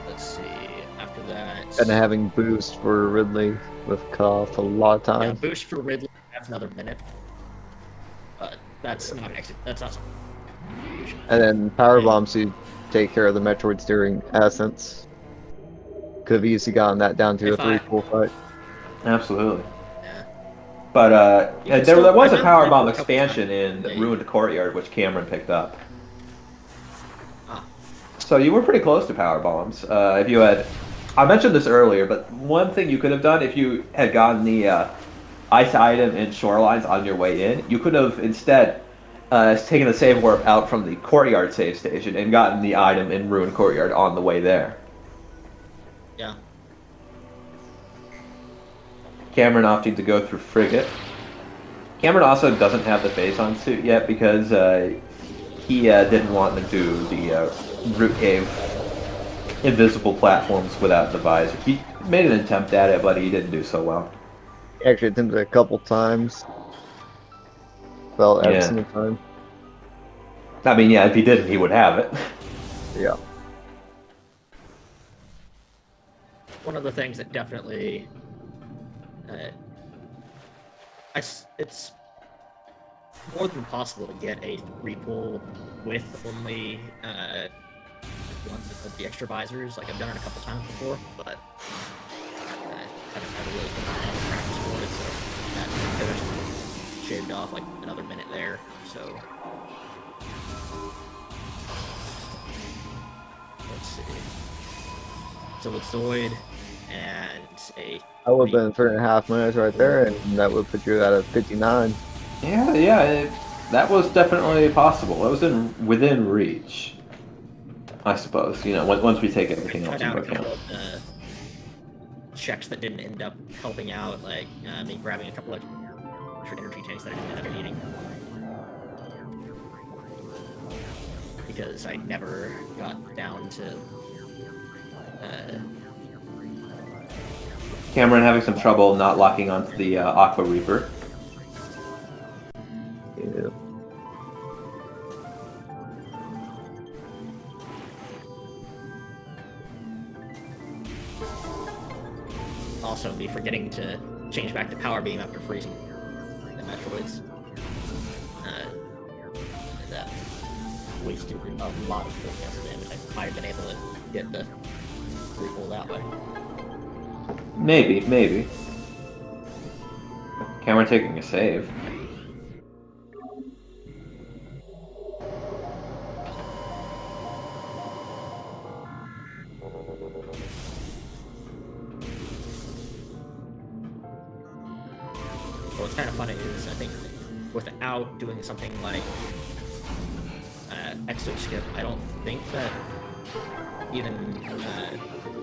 Let's see. After that, And having boost for Ridley with Cough a lot of yeah, time. boost for Ridley. That's another minute. But that's not that's not. And then power bombs to take care of the Metroid steering essence. Could have easily gotten that down to a 3-4 fight. Absolutely. Yeah. But You can there still- was a I've power done bomb that for a couple expansion times. in Ruined Courtyard, which Cameron picked up. Ah. So you were pretty close to power bombs. If you had, I mentioned this earlier, but one thing you could have done if you had gotten the ice item and shorelines on your way in, you could have instead taken the save warp out from the Courtyard save station and gotten the item in Ruined Courtyard on the way there. Yeah. Cameron opting to go through Frigate. Cameron also doesn't have the phase-on suit yet because he didn't want to do the root cave invisible platforms without the visor. He made an attempt at it, but he didn't do so well. He actually attempted a couple times. Well, every single time. I mean, yeah, if he didn't, he would have it. Yeah. One of the things that definitely, it's more than possible to get a repull with only one of the extra visors. Like I've done it a couple times before, but I haven't ever really put in any practice for it, so that could have shaved off like another minute there. So Zoid, and a. That would have been 3.5 minutes right there, and that would put you at a 59. Yeah, that was definitely possible. It was within reach, I suppose. You know, once we take everything else Tried out into a couple account. of checks that didn't end up helping out, like me grabbing a couple of extra energy tanks that I didn't end up needing. Because I never got down to Cameron having some trouble not locking onto the Aqua Reaper. Yeah. also me forgetting to change back to Power Beam after freezing the Metroids. That wasted a lot of cancer damage. I might have been able to get the reroll that way. Maybe. Cameron taking a save. What's kind of funny is I think without doing something like exo skip, I don't think that even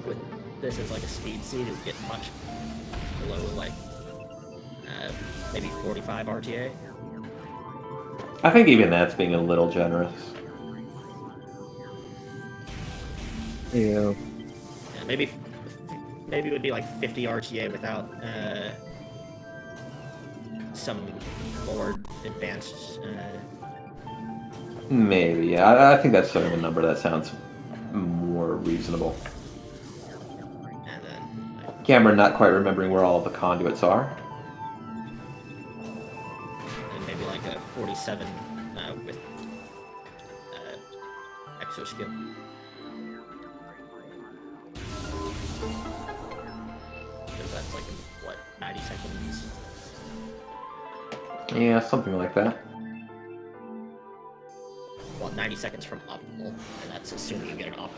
with this as like a speed seed, it would get much below like maybe 45 RTA. I think even that's being a little generous. Yeah. Yeah, maybe it would be like 50 RTA without some more advanced. Maybe, yeah. I think that's sort of a number that sounds more reasonable. And then Cameron not quite remembering where all of the conduits are. and maybe like a 47 with exo skill. Because that's like what 90 seconds. Yeah, something like that. Well, 90 seconds from optimal, and that's assuming you get an optimal.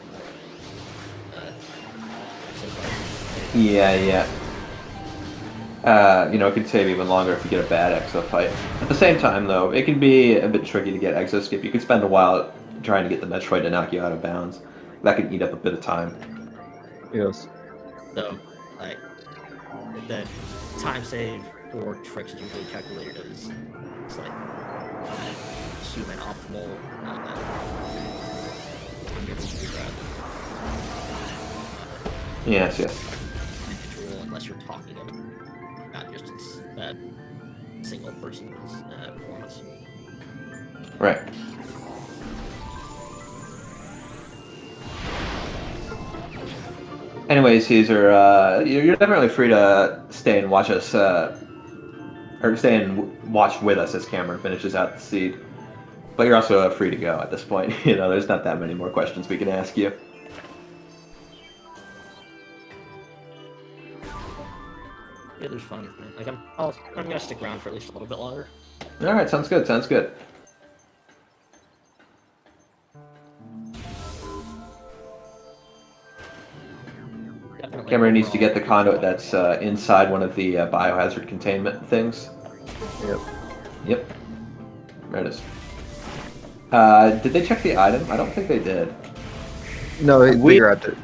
Yeah. It could save even longer if you get a bad exo fight. At the same time, though, it can be a bit tricky to get exo skip. You could spend a while trying to get the Metroid to knock you out of bounds. That could eat up a bit of time. Yes. So, like, the time save for tricks is usually calculated as it's like human optimal. Yes. Individual, unless you're talking about not just single person's performance. Right. Anyways, Caesar, you're definitely free to stay and watch us, or stay and watch with us as Cameron finishes out the seed. But you're also free to go at this point. There's not that many more questions we can ask you. Yeah, there's fun. Like I'm gonna stick around for at least a little bit longer. All right, sounds good. Definitely Cameron needs to get the overall, conduit that's inside one of the biohazard containment things. Yep. There it is. Did they check the item? I don't think they did. No, we grabbed it.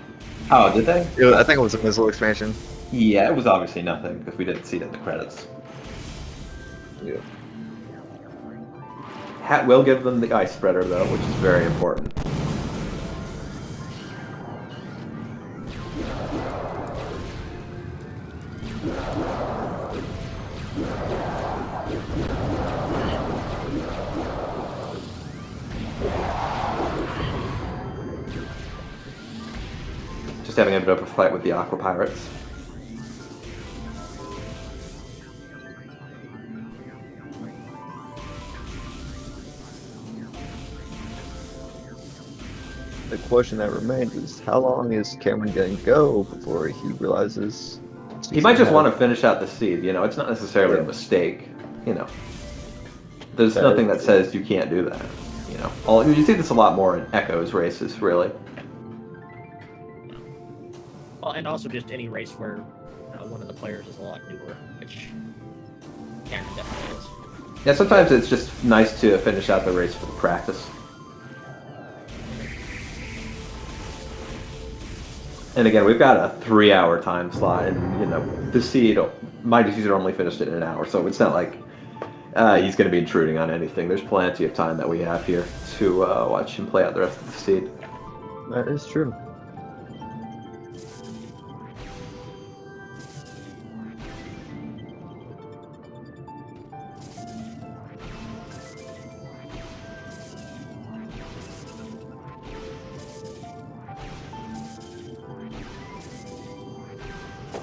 Oh, did they? I think it was a missile expansion. Yeah, it was obviously nothing because we didn't see it in the credits. Yeah. Hat will give them the ice spreader though, which is very important. Just having a bit of a fight with the Aqua Pirates. The question that remains is how long is Cameron going to go before he realizes He might just want to finish out the seed, it's not necessarily a mistake, There's nothing that says you can't do that, You see this a lot more in Echo's races, really. Well, and also just any race where one of the players is a lot newer, which Cameron definitely is. Yeah, sometimes it's just nice to finish out the race for the practice. And again, we've got a 3-hour time slot, and you know, the seed, MightyCaesar only finished it in an hour, so it's not like he's going to be intruding on anything. There's plenty of time that we have here to watch him play out the rest of the seed. That is true.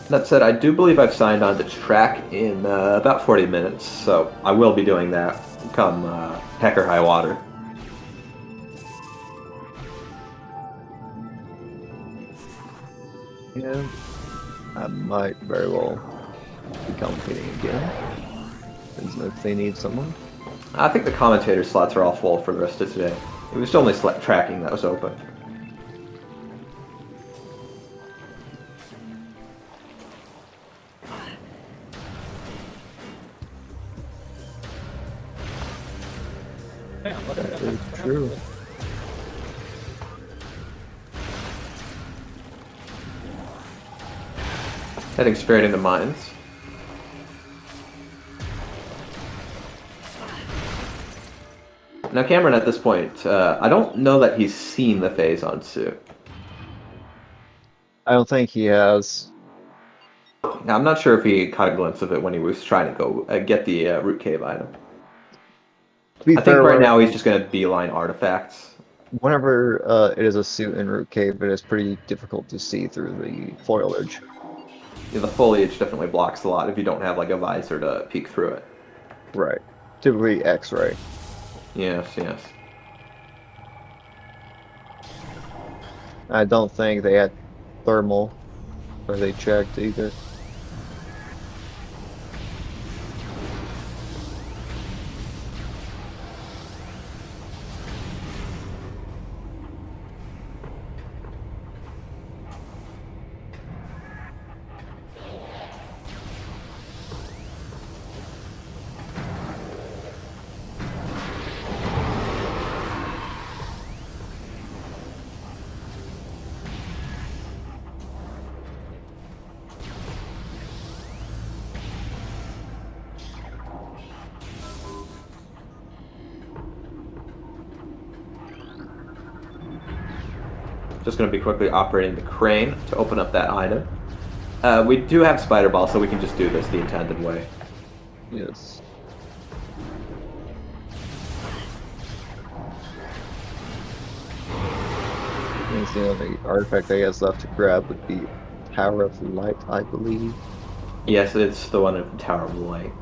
That said, I do believe I've signed on to track in about 40 minutes, so I will be doing that come heck or high water. Yeah, I might very well be commentating again. Depends if they need someone. I think the commentator slots are all full for the rest of today. It was only tracking that was open. Yeah, That is true. Heading straight into mines. Now Cameron at this point, I don't know that he's seen the phase on Sue. I don't think he has. Now, I'm not sure if he caught a glimpse of it when he was trying to go get the root cave item. To be I think fair, right now he's just going to beeline artifacts. whenever it is a suit in Root Cave, it is pretty difficult to see through the foliage. Yeah, the foliage definitely blocks a lot if you don't have like a visor to peek through it. Right. Typically X-ray. Yes, yes. I don't think they had thermal, or they checked either. Just going to be quickly operating the crane to open up that item. We do have Spider Ball, so we can just do this the intended way. Yes. I think the only artifact I guess left to grab would be Tower of Light, I believe. Yes, it's the one in Tower of Light.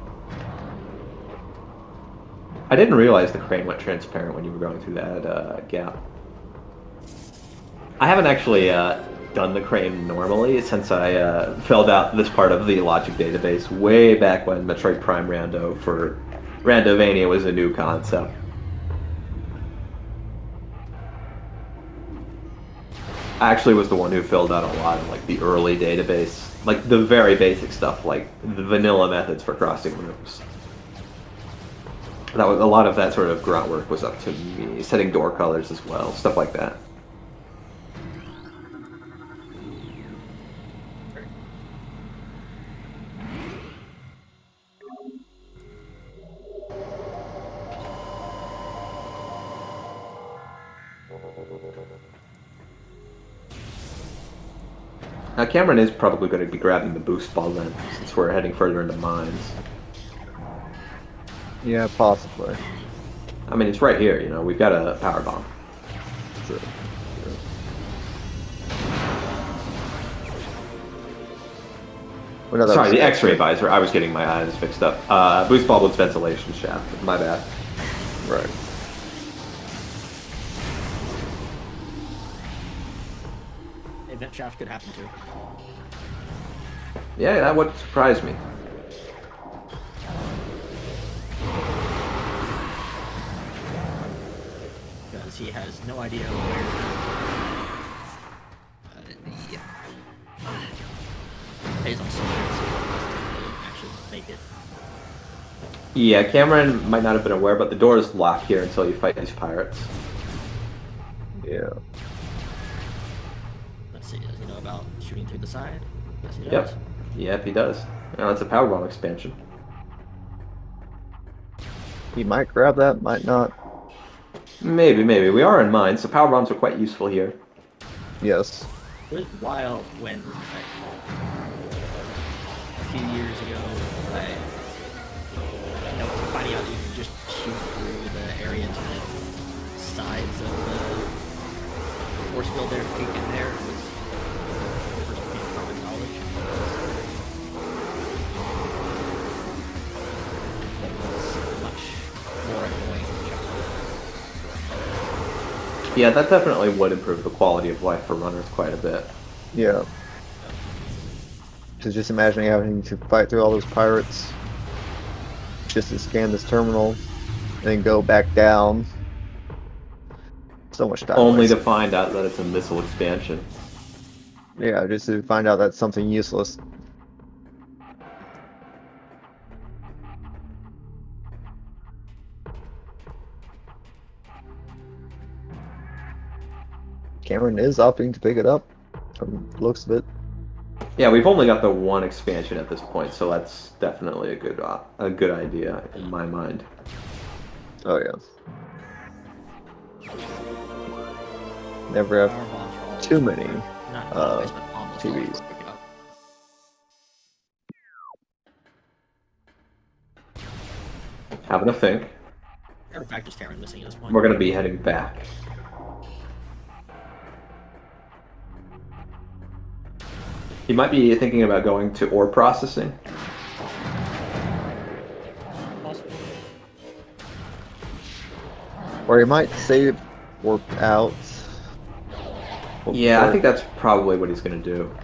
I didn't realize the crane went transparent when you were going through that gap. I haven't actually done the crane normally since I filled out this part of the logic database way back when Metroid Prime Rando for Randovania was a new concept. I actually was the one who filled out a lot of like the early database, like the very basic stuff, like the vanilla methods for crossing rooms. That was a lot of that sort of grunt work was up to me, setting door colors as well, stuff like that. Now Cameron is probably going to be grabbing the boost ball then, since we're heading further into mines. Yeah, possibly. I mean, it's right here, you know, we've got a power bomb. True. Well, no, that Sorry, was the X-ray visor. I was getting my eyes mixed up. Boost ball was ventilation shaft. My bad. Right. Event shaft could happen too. Yeah, that would surprise me. Because he has no idea where the plays on someone to actually make it. Yeah, Cameron might not have been aware, but the door is locked here until you fight these pirates. Yeah. Let's see, does he know about shooting through the side? Yes, he does. Yep. Yep, he does. Now it's a power bomb expansion. He might grab that, might not. Maybe, maybe. We are in mine, so power bombs are quite useful here. Yes. It was wild when, like, a few years ago, finding out that you could just shoot through the area to the sides of the force field there, peek in there, was the first thing of common knowledge. It was much more annoying to check out. Yeah, that definitely would improve the quality of life for runners quite a bit. Yeah. So just imagining having to fight through all those pirates just to scan this terminal and then go back down. So much time Only to wasted. find out that it's a missile expansion. Yeah, just to find out that's something useless. Cameron is opting to pick it up from the looks of it. Yeah, we've only got the one expansion at this point, so that's definitely a good idea in my mind. Oh yeah. Never Power have bombs are always too many not always, but almost always TVs. worth picking up. Having a think. Artifact is Cameron missing at this point. We're going to be heading back. He might be thinking about going to ore processing. Possible. Or he might save warp out. Yeah, I think that's probably what he's going to do.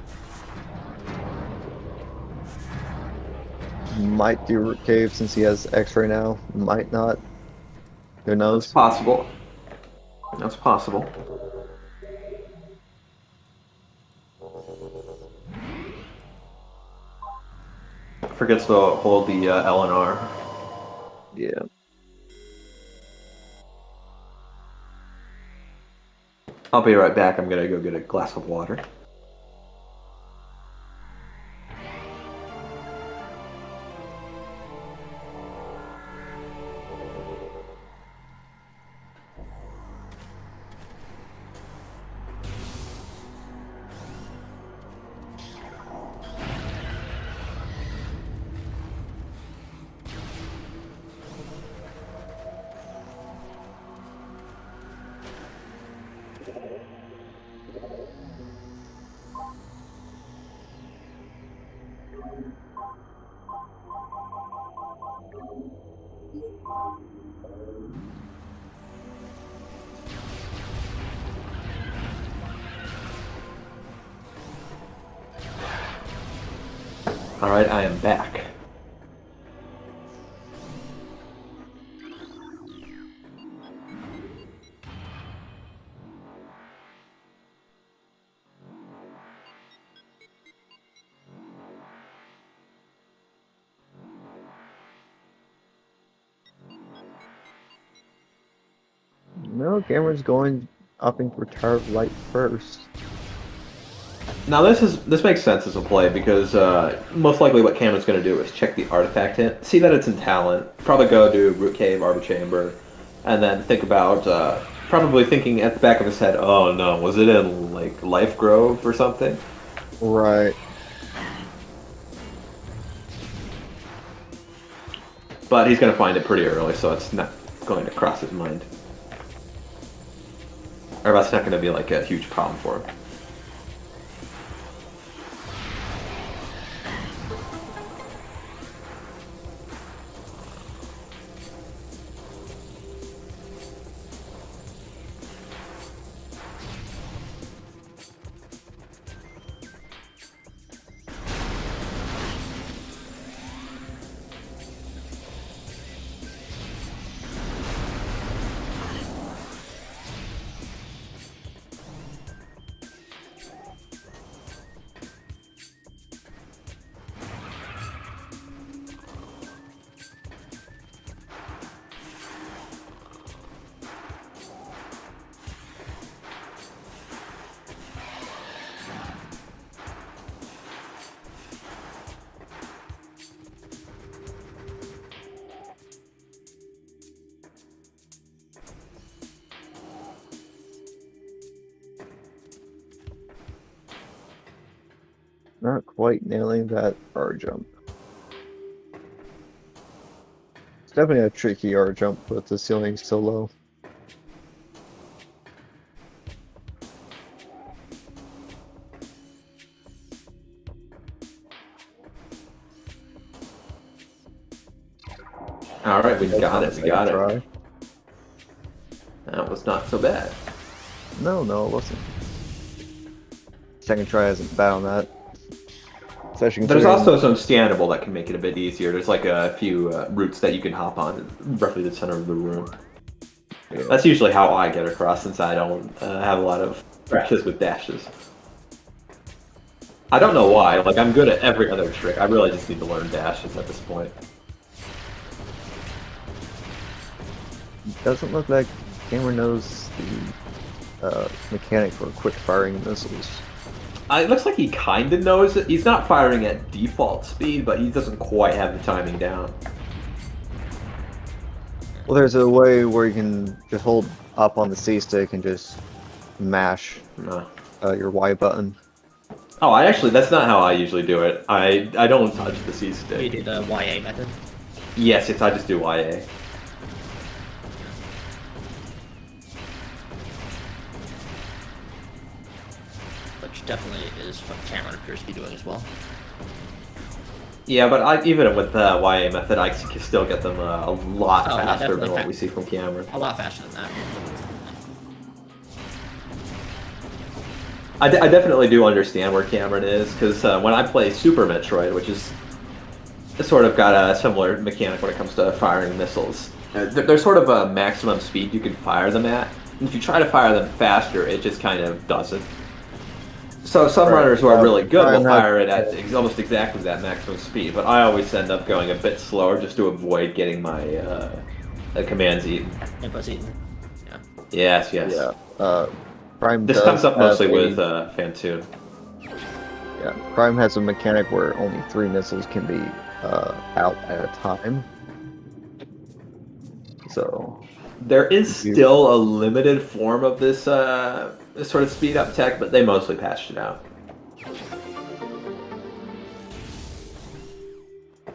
Might do root cave since he has X-ray now. Might not. Who That's knows? possible. That's possible. Forgets to hold the L and R. Yeah. I'll be right back. I'm gonna go get a glass of water. Alright, I am back. No, Cameron's going opting for Tower of Light first. Now this makes sense as a play because most likely what Cameron's going to do is check the artifact hint, see that it's in talent, probably go do root cave, arbor chamber, and then think about probably thinking at the back of his head, oh no, was it in like Life Grove or something? Right. But he's going to find it pretty early, so it's not going to cross his mind. Or that's not going to be like a huge problem for him. Not quite nailing that R jump. It's definitely a tricky R jump with the ceiling so low. All right, we got it. We Second got try. it. That was not so bad. No, it wasn't. Second try isn't bad on that. Especially There's considering- also some standable that can make it a bit easier. There's like a few routes that you can hop on, roughly the center of the room. Yeah. That's usually how I get across, since I don't have a lot of practice with dashes. I don't know why. Like, I'm good at every other trick. I really just need to learn dashes at this point. Doesn't look like Cameron knows the mechanic for quick firing missiles. It looks like he kind of knows it. He's not firing at default speed, but he doesn't quite have the timing down. Well, there's a way where you can just hold up on the C stick and just mash No. your Y button. Oh, that's not how I usually do it. I don't touch the C You stick. do the YA method. Yes, I just do YA. Which definitely is what Cameron appears to be doing as well. Yeah, but even with the YA method, I can still get them a lot Oh, yeah, faster than definitely what we see from Cameron. A lot faster than that. I definitely do understand where Cameron is, because when I play Super Metroid, which is sort of got a similar mechanic when it comes to firing missiles, there's sort of a maximum speed you can fire them at. And if you try to fire them faster, it just kind of doesn't. So some Right. runners who are really good will I'm not- fire it at almost exactly that maximum speed, but I always end up going a bit slower just to avoid getting my commands eaten. Input's eaten. Yeah. Yes, yes. Yeah. Prime This does comes up have mostly a- with Fantoon. Yeah, Prime has a mechanic where only 3 missiles can be out at a time. So There is still a limited form of this sort of speed up tech, but they mostly patched it out.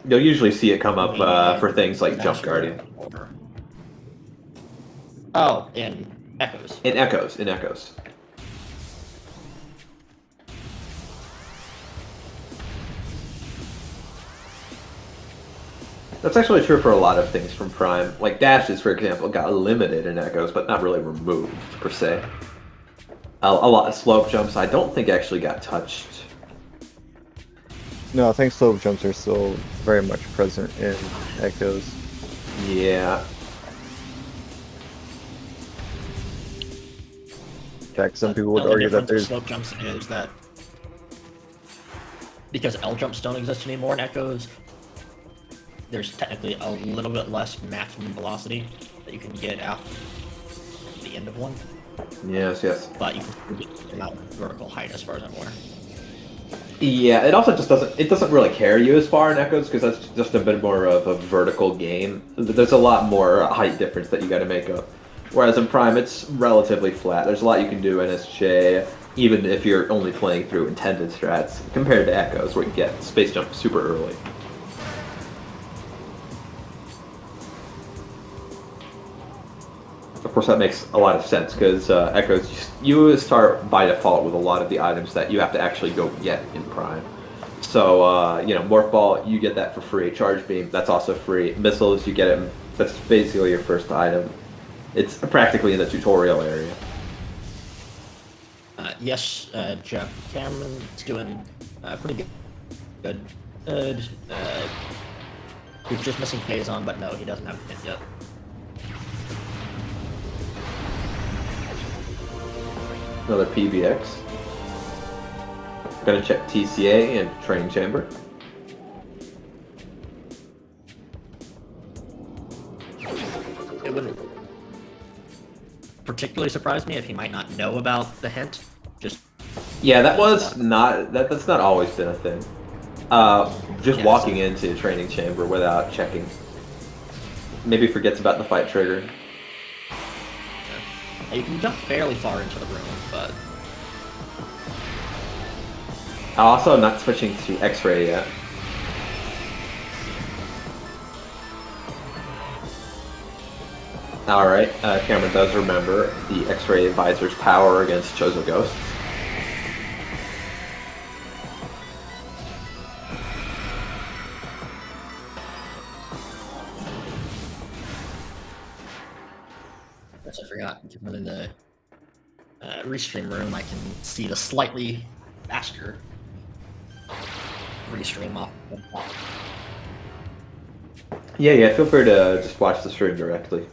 You'll usually see it come up for things like Jump Guardian. Oh, in Echoes. In Echoes. That's actually true for a lot of things from Prime. Like dashes, for example, got limited in Echoes, but not really removed, per se. A lot of slope jumps I don't think actually got touched. no, I think slope jumps are still very much present in Echoes. Yeah. In fact, some people would The only argue that difference there's with slope jumps is that because L jumps don't exist anymore in Echoes, there's technically a little bit less maximum velocity that you can get out at the end of one, Yes, yes. but you can still get the amount of vertical height as far as I'm aware. Yeah, it also just doesn't really carry you as far in Echoes because that's just a bit more of a vertical game. There's a lot more height difference that you got to make up. Whereas in Prime, it's relatively flat. There's a lot you can do in SJ, even if you're only playing through intended strats, compared to Echoes, where you get space jump super early. Of course, that makes a lot of sense because Echoes, you start by default with a lot of the items that you have to actually go get in Prime. So, Morph Ball, you get that for free. Charge Beam, that's also free. Missiles, you get it. That's basically your first item. It's practically in the tutorial area. Yes, Jeff Cameron's doing pretty good. He's just missing Phazon, but no, he doesn't have a pin yet. Another PBX. Gonna check TCA and Training Chamber. It wouldn't particularly surprise me if he might not know about the hint. Just Yeah, that's not always been a thing. Just Yeah, walking into Training Chamber without checking. Maybe forgets about the fight trigger. you can jump fairly far into the room, but Also, I'm not switching to X-ray yet. Alright, Cameron does remember the X-ray visor's power against chosen ghosts. I forgot. When in the restream room, I can see the slightly faster restream off. Yeah, feel free to just watch the stream directly.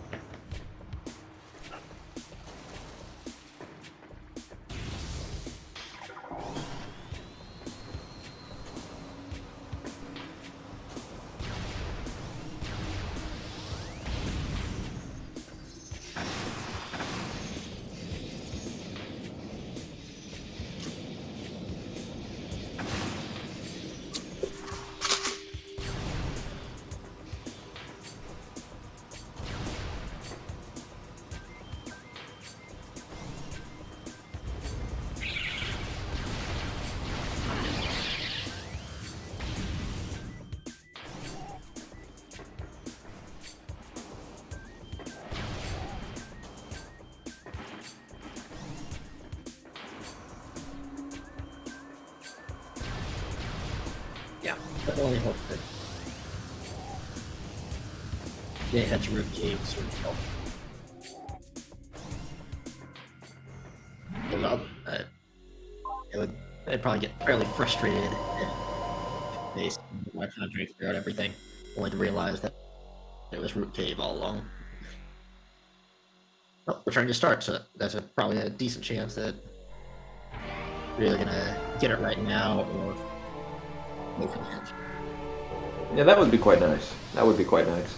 Yeah, but only hope that they had to rip caves or help. They'd probably get fairly frustrated if they were trying to figure out everything, only to realize that it was root cave all along. Oh, we're trying to start, so that's probably a decent chance that we're either gonna get it right now or move from the Yeah, that would be quite nice. That would be quite nice.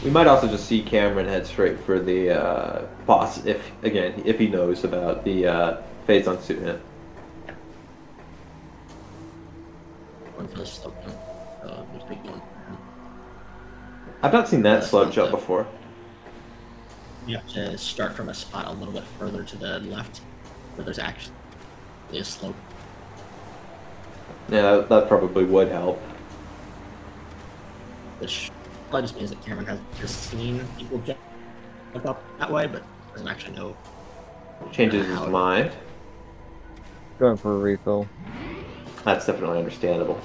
We might also just see Cameron head straight for the boss if he knows about the phase on suit hit. one for the slope jump. There's a big one. I've not seen that That's slope not jump the- before. You have to start from a spot a little bit further to the left, where there's actually a slope. Yeah, that probably would help. Which probably just means that Cameron has just seen people jump up that way, but doesn't actually know. Changes his mind. Going for a refill. That's definitely understandable.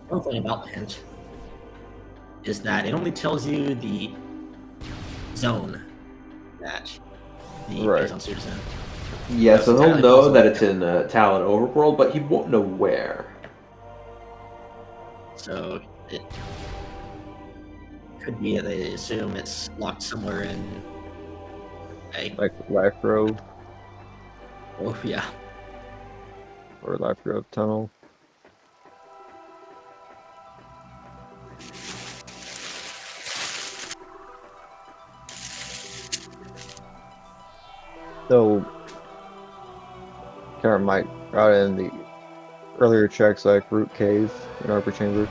One thing about the hint is that it only tells you the zone that the Right. phase on suit is in. Yeah, That's so he'll entirely know possible. that it's in Talon Overworld, but he won't know where. So it could be that they assume it's locked somewhere in a Like Life Grove oh yeah. or Life Grove Tunnel. So, Karen might brought in the earlier checks like Root Cave and Arbor Chamber.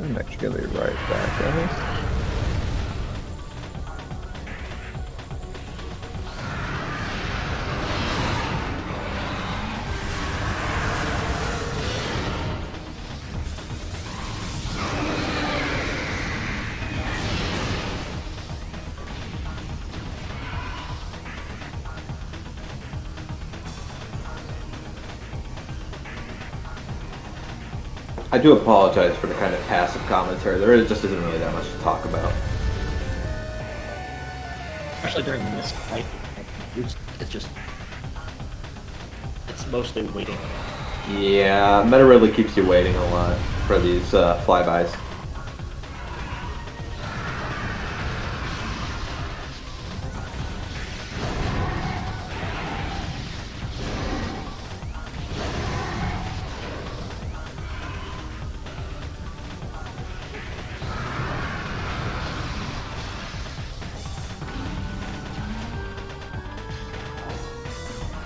I'm actually gonna be right back, guys. I do apologize for the kind of passive commentary. There just isn't really that much to talk about. Especially during this fight, it's mostly waiting. Yeah, Meta really keeps you waiting a lot for these flybys.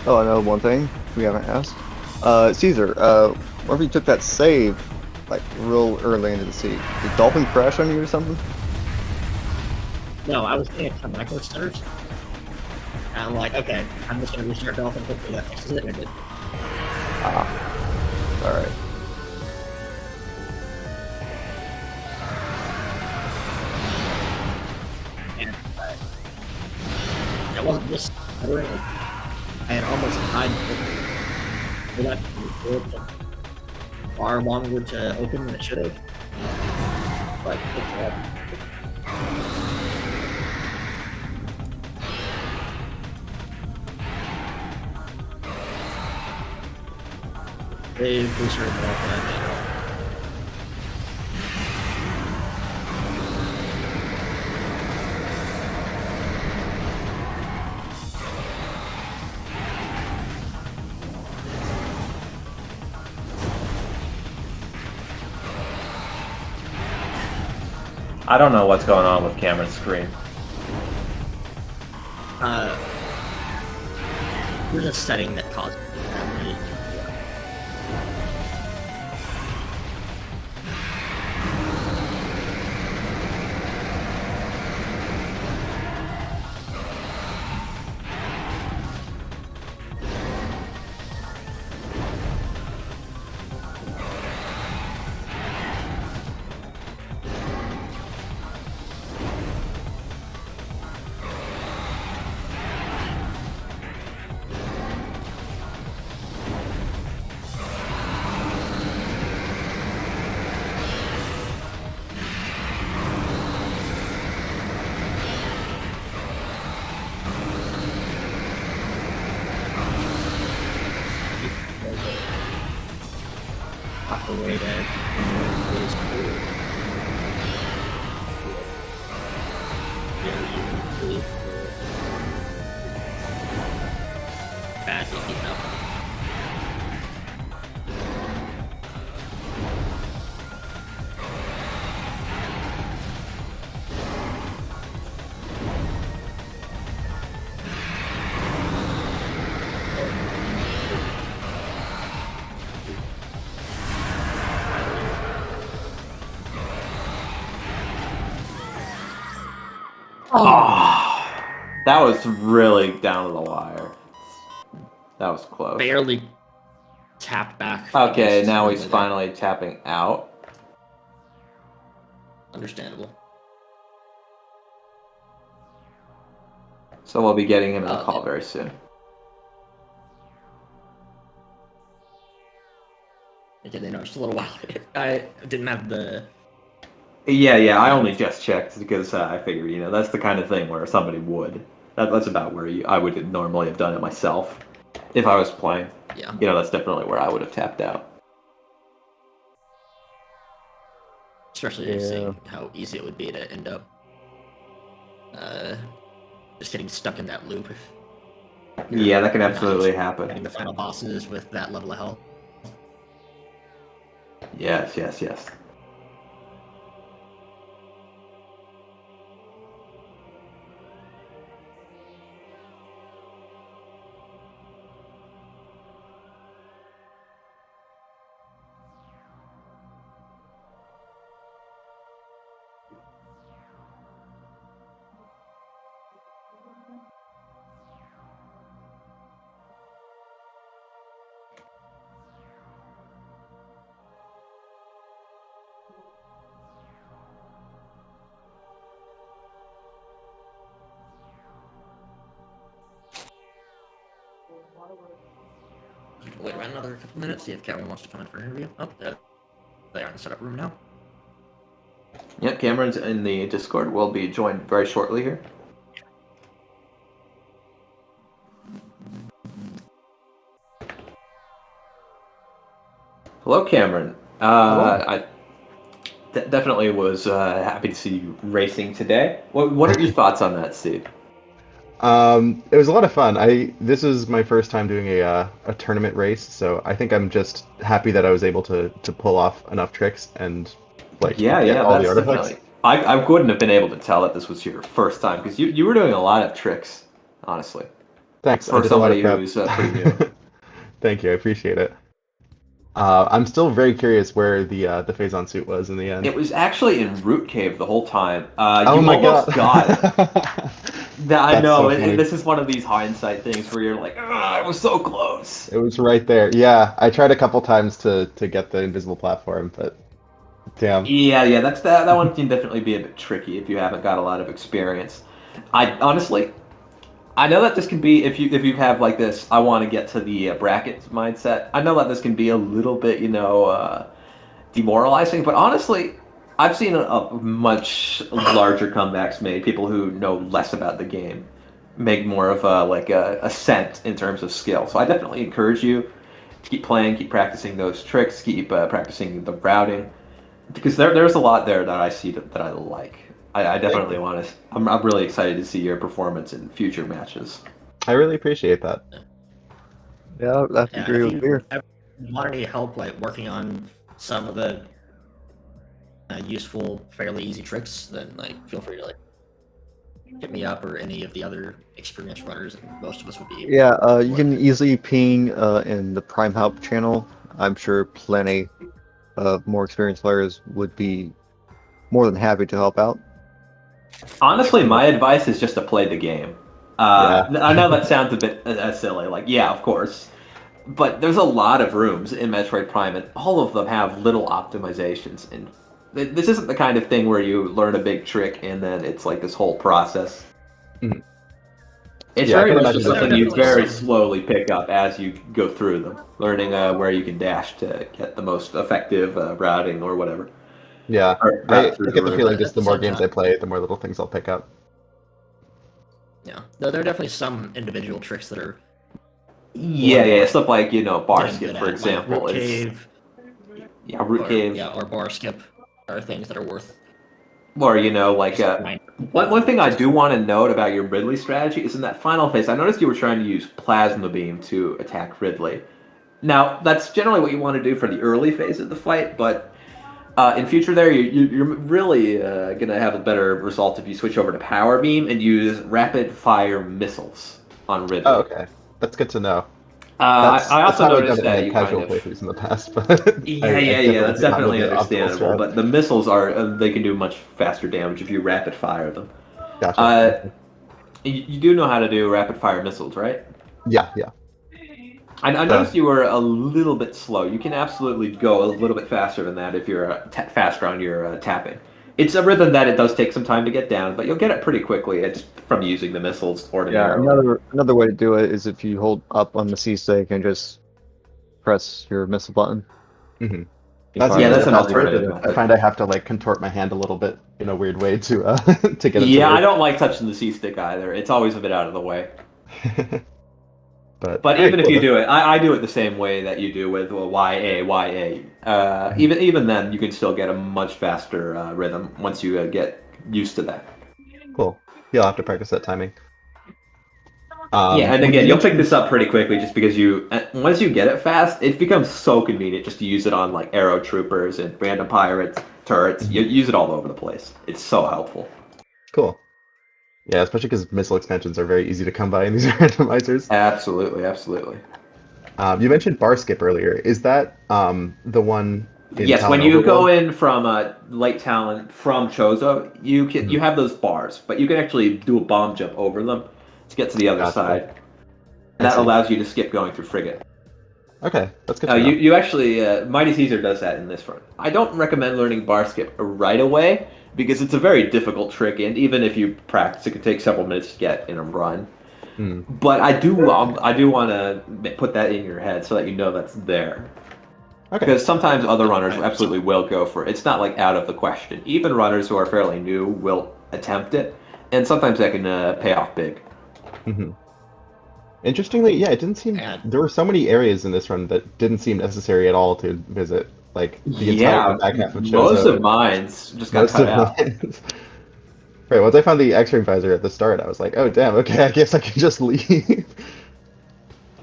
Oh, I know one thing we haven't asked. Caesar, whenever you took that save, like real early into the sea, did Dolphin crash on you or something? No, I was getting some micro stutters. And I'm like, okay, I'm just gonna restart Dolphin quickly. That fixes it. And I did. Ah, all right. And it wasn't just stuttering. I had almost died for that far longer to open than it should have. But they restarted Dolphin. I don't know what's going on with Cameron's screen. There's a setting that causes that. Way that is cool. Really bad to keep up. Oh, that was really down to the wire. That was close. Barely tapped back. Okay, against now the he's weather. finally tapping out. Understandable. So we'll be getting him in a Oh, call yeah. very soon. Okay, they know just a little while. I didn't have the. Yeah, I only just checked because I figured, that's the kind of thing where somebody would. That's about where I would normally have done it myself if I was playing. Yeah. That's definitely where I would have tapped out. Especially Yeah. seeing how easy it would be to end up just getting stuck in that loop. Yeah, that can Not absolutely getting happen. the final bosses with that level of health. Yes. Wait around another couple minutes, see if Cameron wants to come in for an interview. Oh, they are in the setup room now. Yep, Cameron's in the Discord. Will be joined very shortly here. Hello, Cameron. Hello. I definitely was happy to see you racing today. What are your thoughts on that, Steve? It was a lot of fun. This is my first time doing a tournament race, so I think I'm just happy that I was able to pull off enough tricks and like get all the That's artifacts. definitely. I wouldn't have been able to tell that this was your first time because you were doing a lot of tricks, honestly, Thanks. I for did a lot of somebody prep. who's pretty new. Thank you. I appreciate it. I'm still very curious where the Phazon suit was in the end. It was actually in Root Cave the whole time. Oh You my god. almost got it. I That's know. so funny. This is one of these hindsight things where you're like, I was so close. It was right there. Yeah, I tried a couple times to get the invisible platform, but damn. Yeah. That one can definitely be a bit tricky if you haven't got a lot of experience. I honestly, I know that this can be if you have like this. I want to get to the brackets mindset. I know that this can be a little bit, demoralizing. But honestly, I've seen a much larger comebacks made. People who know less about the game make more of a ascent in terms of skill. So I definitely encourage you to keep playing, keep practicing those tricks, keep practicing the routing, because there's a lot there that I see that I like. I Thank definitely you. want to. I'm really excited to see your performance in future matches. I really appreciate that. Yeah, I have to Yeah, agree if with you Beer. ever want any help, like working on some of the useful, fairly easy tricks, then like feel free to like hit me up or any of the other experienced runners, and most of us would be. Yeah, you can easily ping in the Prime Help channel. I'm sure plenty of more experienced players would be more than happy to help out. Honestly, my advice is just to play the game. Yeah. I know that sounds a bit silly, like yeah, of course, but there's a lot of rooms in Metroid Prime, and all of them have little optimizations. And this isn't the kind of thing where you learn a big trick and then it's like this whole process. Mhm. It's Yeah, I very can much imagine just that There are something being you definitely very difficult. some. slowly pick up as you go through them, learning where you can dash to get the most effective routing or whatever, Yeah, or I route through the get the room. feeling But just at the the more same games time, I play, the more little things I'll pick up. yeah, there are definitely some individual tricks that are Yeah, stuff like bar getting skip, good for at, like example, root is cave root or cave. or bar skip are things that are worth Or, like, just grinding one thing I just do want to note about your Ridley strategy is in that final phase, I noticed you were trying to use Plasma Beam to attack Ridley. Now, that's generally what you want to do for the early phase of the fight, but in future there, you're really going to have a better result if you switch over to Power Beam and use Rapid Fire Missiles on Oh, Ridley. okay. That's good to know. I That's also how I've done noticed it in that like you kind casual of playthroughs in the past, but I yeah. definitely That's do not know definitely the optimal understandable. strat. But the missiles are they can do much faster damage if you rapid fire them. Gotcha. Uh, Okay. you do know how to do rapid fire missiles, right? Yeah. I So, noticed you were a little bit slow. You can absolutely go a little bit faster than that if you're faster on your tapping. It's a rhythm that it does take some time to get down, but you'll get it pretty quickly. It's from using the missiles yeah, ordinarily. another way to do it is if you hold up on the C stick and just press your missile button. hmm you That's Yeah, fire usually that's the an faster way, alternative but I method. find I have to like contort my hand a little bit in a weird way to to get it to Yeah, I work. don't like touching the C stick either. It's always a bit out of the way. But But all right, even if cool. you do it, I do it the same way that you do with YA. Mhm. Even then, you can still get a much faster rhythm once you get used to that. Cool. Yeah, I'll have to practice that timing. Yeah, and When you again, you'll pick mentioned this up pretty quickly just because once you get it fast, it becomes so convenient just to use it on like arrow troopers and random pirates, turrets. You Mhm. use it all over the place. It's so helpful. Cool. Yeah, especially because missile expansions are very easy to come by in these randomizers. Absolutely. You mentioned bar skip earlier. Is that the one in Yes, when Talon you go Overworld? in from Lake Talon from Chozo, you Mhm. have those bars, but you can actually do a bomb jump over them to get to the other Gotcha. side. And I that see. allows you to skip going through frigate. Okay, that's good to know. You actually MightyCaesar does that in this front. I don't recommend learning bar skip right away because it's a very difficult trick, and even if you practice, it can take several minutes to get in a run. Hmm. But I do want to put that in your head so that you know that's there. Okay. Because sometimes other runners Right. absolutely will go for it. It's not like out of the question. Even runners who are fairly new will attempt it, and sometimes that can pay off big. Hmm. Interestingly, yeah, it didn't seem And there were so many areas in this run that didn't seem necessary at all to visit. Like the entire Yeah, back half of most of Chozo, mine's just got most cut of out. mine. Right, once I found the X-ray visor at the start, I was like, oh damn, okay, I guess I can just leave.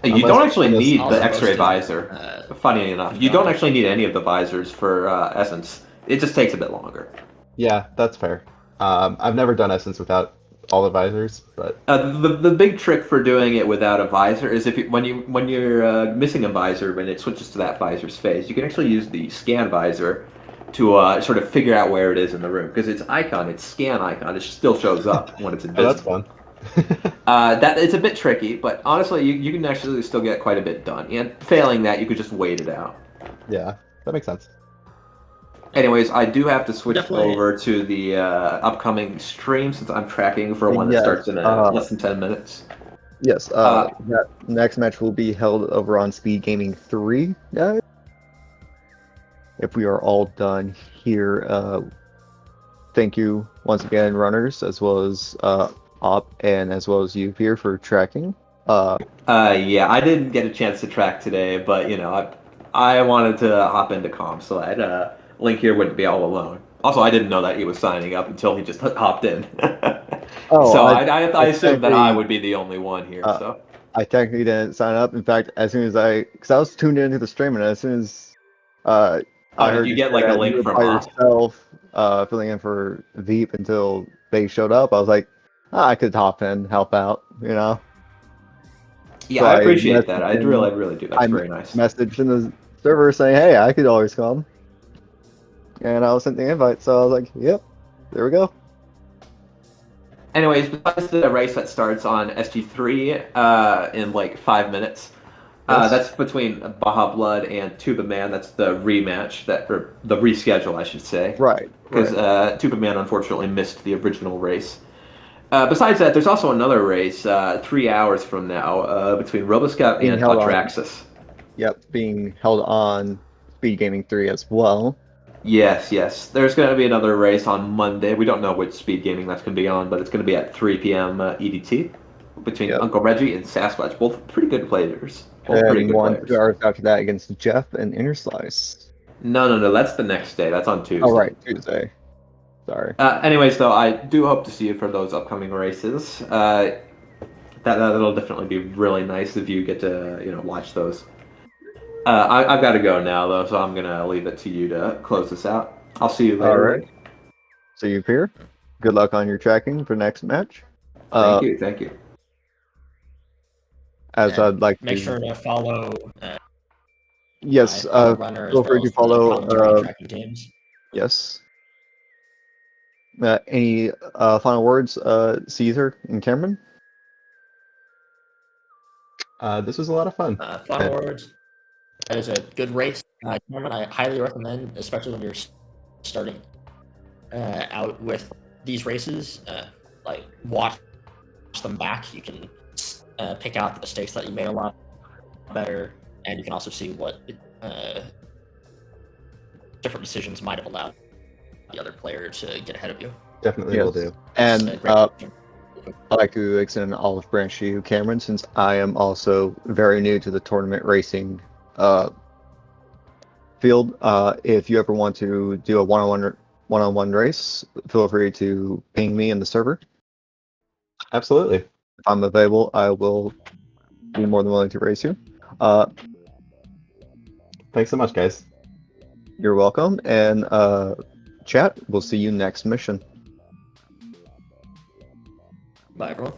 You don't actually unless, need the also X-ray posted, visor. Funny enough, from you don't John. actually need any of the visors for Essence. It just takes a bit longer. yeah, that's fair. I've never done Essence without all the visors, but The big trick for doing it without a visor is if when you're missing a visor, when it switches to that visor's face, you can actually use the scan visor to sort of figure out where it is in the room because its scan icon, it still shows up when it's oh, that's invisible. fun. That it's a bit tricky, but honestly, you can actually still get quite a bit done. And failing that, you could just wait it out. Yeah, that makes sense. Anyways, I do have to switch Definitely. over to the upcoming stream since I'm tracking for one that Yes, starts in less than 10 minutes. Yes, Uh, that next match will be held over on Speed Gaming 3, guys. If we are all done here, thank you once again, runners, as well as Op, and as well as you here for tracking. Yeah, I didn't get a chance to track today, but I wanted to hop into comms, so that Link here wouldn't be all alone. Also, I didn't know that he was signing up until he just hopped in. Oh, So I assumed that I technically, would be the only one here. uh, So I technically didn't sign up. In fact, as soon as because I was tuned into the stream, and as soon as I did heard you you get say like a that you link were from by Op? yourself, filling in for Veep until they showed up, I was like, I could hop in, help out, you know. Yeah, So I appreciate that. I really do. That's I very nice. messaged in the server saying, "Hey, I could always come," and I was sent the invite. So I was like, "Yep, there we go." Anyways, besides the race that starts on SG3 in like 5 minutes, Yes. that's between Baja Blood and Tuba Man. That's the rematch, or the reschedule, I should say. Right. Because Right. Tuba Man unfortunately missed the original race. Besides that, there's also another race 3 hours from now between Roboscout Being and held on. Atraxis. Yep, being held on Speed Gaming 3 as well. Yes. There's going to be another race on Monday. We don't know which speed gaming that's going to be on, but it's going to be at 3 p.m. EDT between Yep. Uncle Reggie and Sasquatch. Both pretty good players. Both pretty And good 2 players. hours after that against Jeff and Inner Slice. No. That's the next day. That's on Tuesday. Oh, right, Tuesday. Sorry. Anyways, though, I do hope to see you for those upcoming races. That'll definitely be really nice if you get to watch those. I've got to go now, though, so I'm gonna leave it to you to close this out. I'll see you later. All right. Link. See you here. Good luck on your tracking for next match. Thank you. As And I'd like make to. sure to follow. Yes. my fellow runner as Feel free well to as the follow. commentary tracking teams. Yes. Any final words, Caesar and Cameron? This was a lot of fun. Final words. That is a good race. Cameron, I highly recommend, especially when you're starting out with these races. Like watch them back. You can pick out the mistakes that you made a lot better, and you can also see what different decisions might have allowed the other player to get ahead of you. Definitely will do. And It's a great I'd like to extend an olive branch to you, Cameron, since I am also very new to the tournament racing field. If you ever want to do a one-on-one race, feel free to ping me in the server. Absolutely. If I'm available, I will be more than willing to race you. Thanks so much, guys. You're welcome. And chat, we'll see you next mission. Bye, everyone.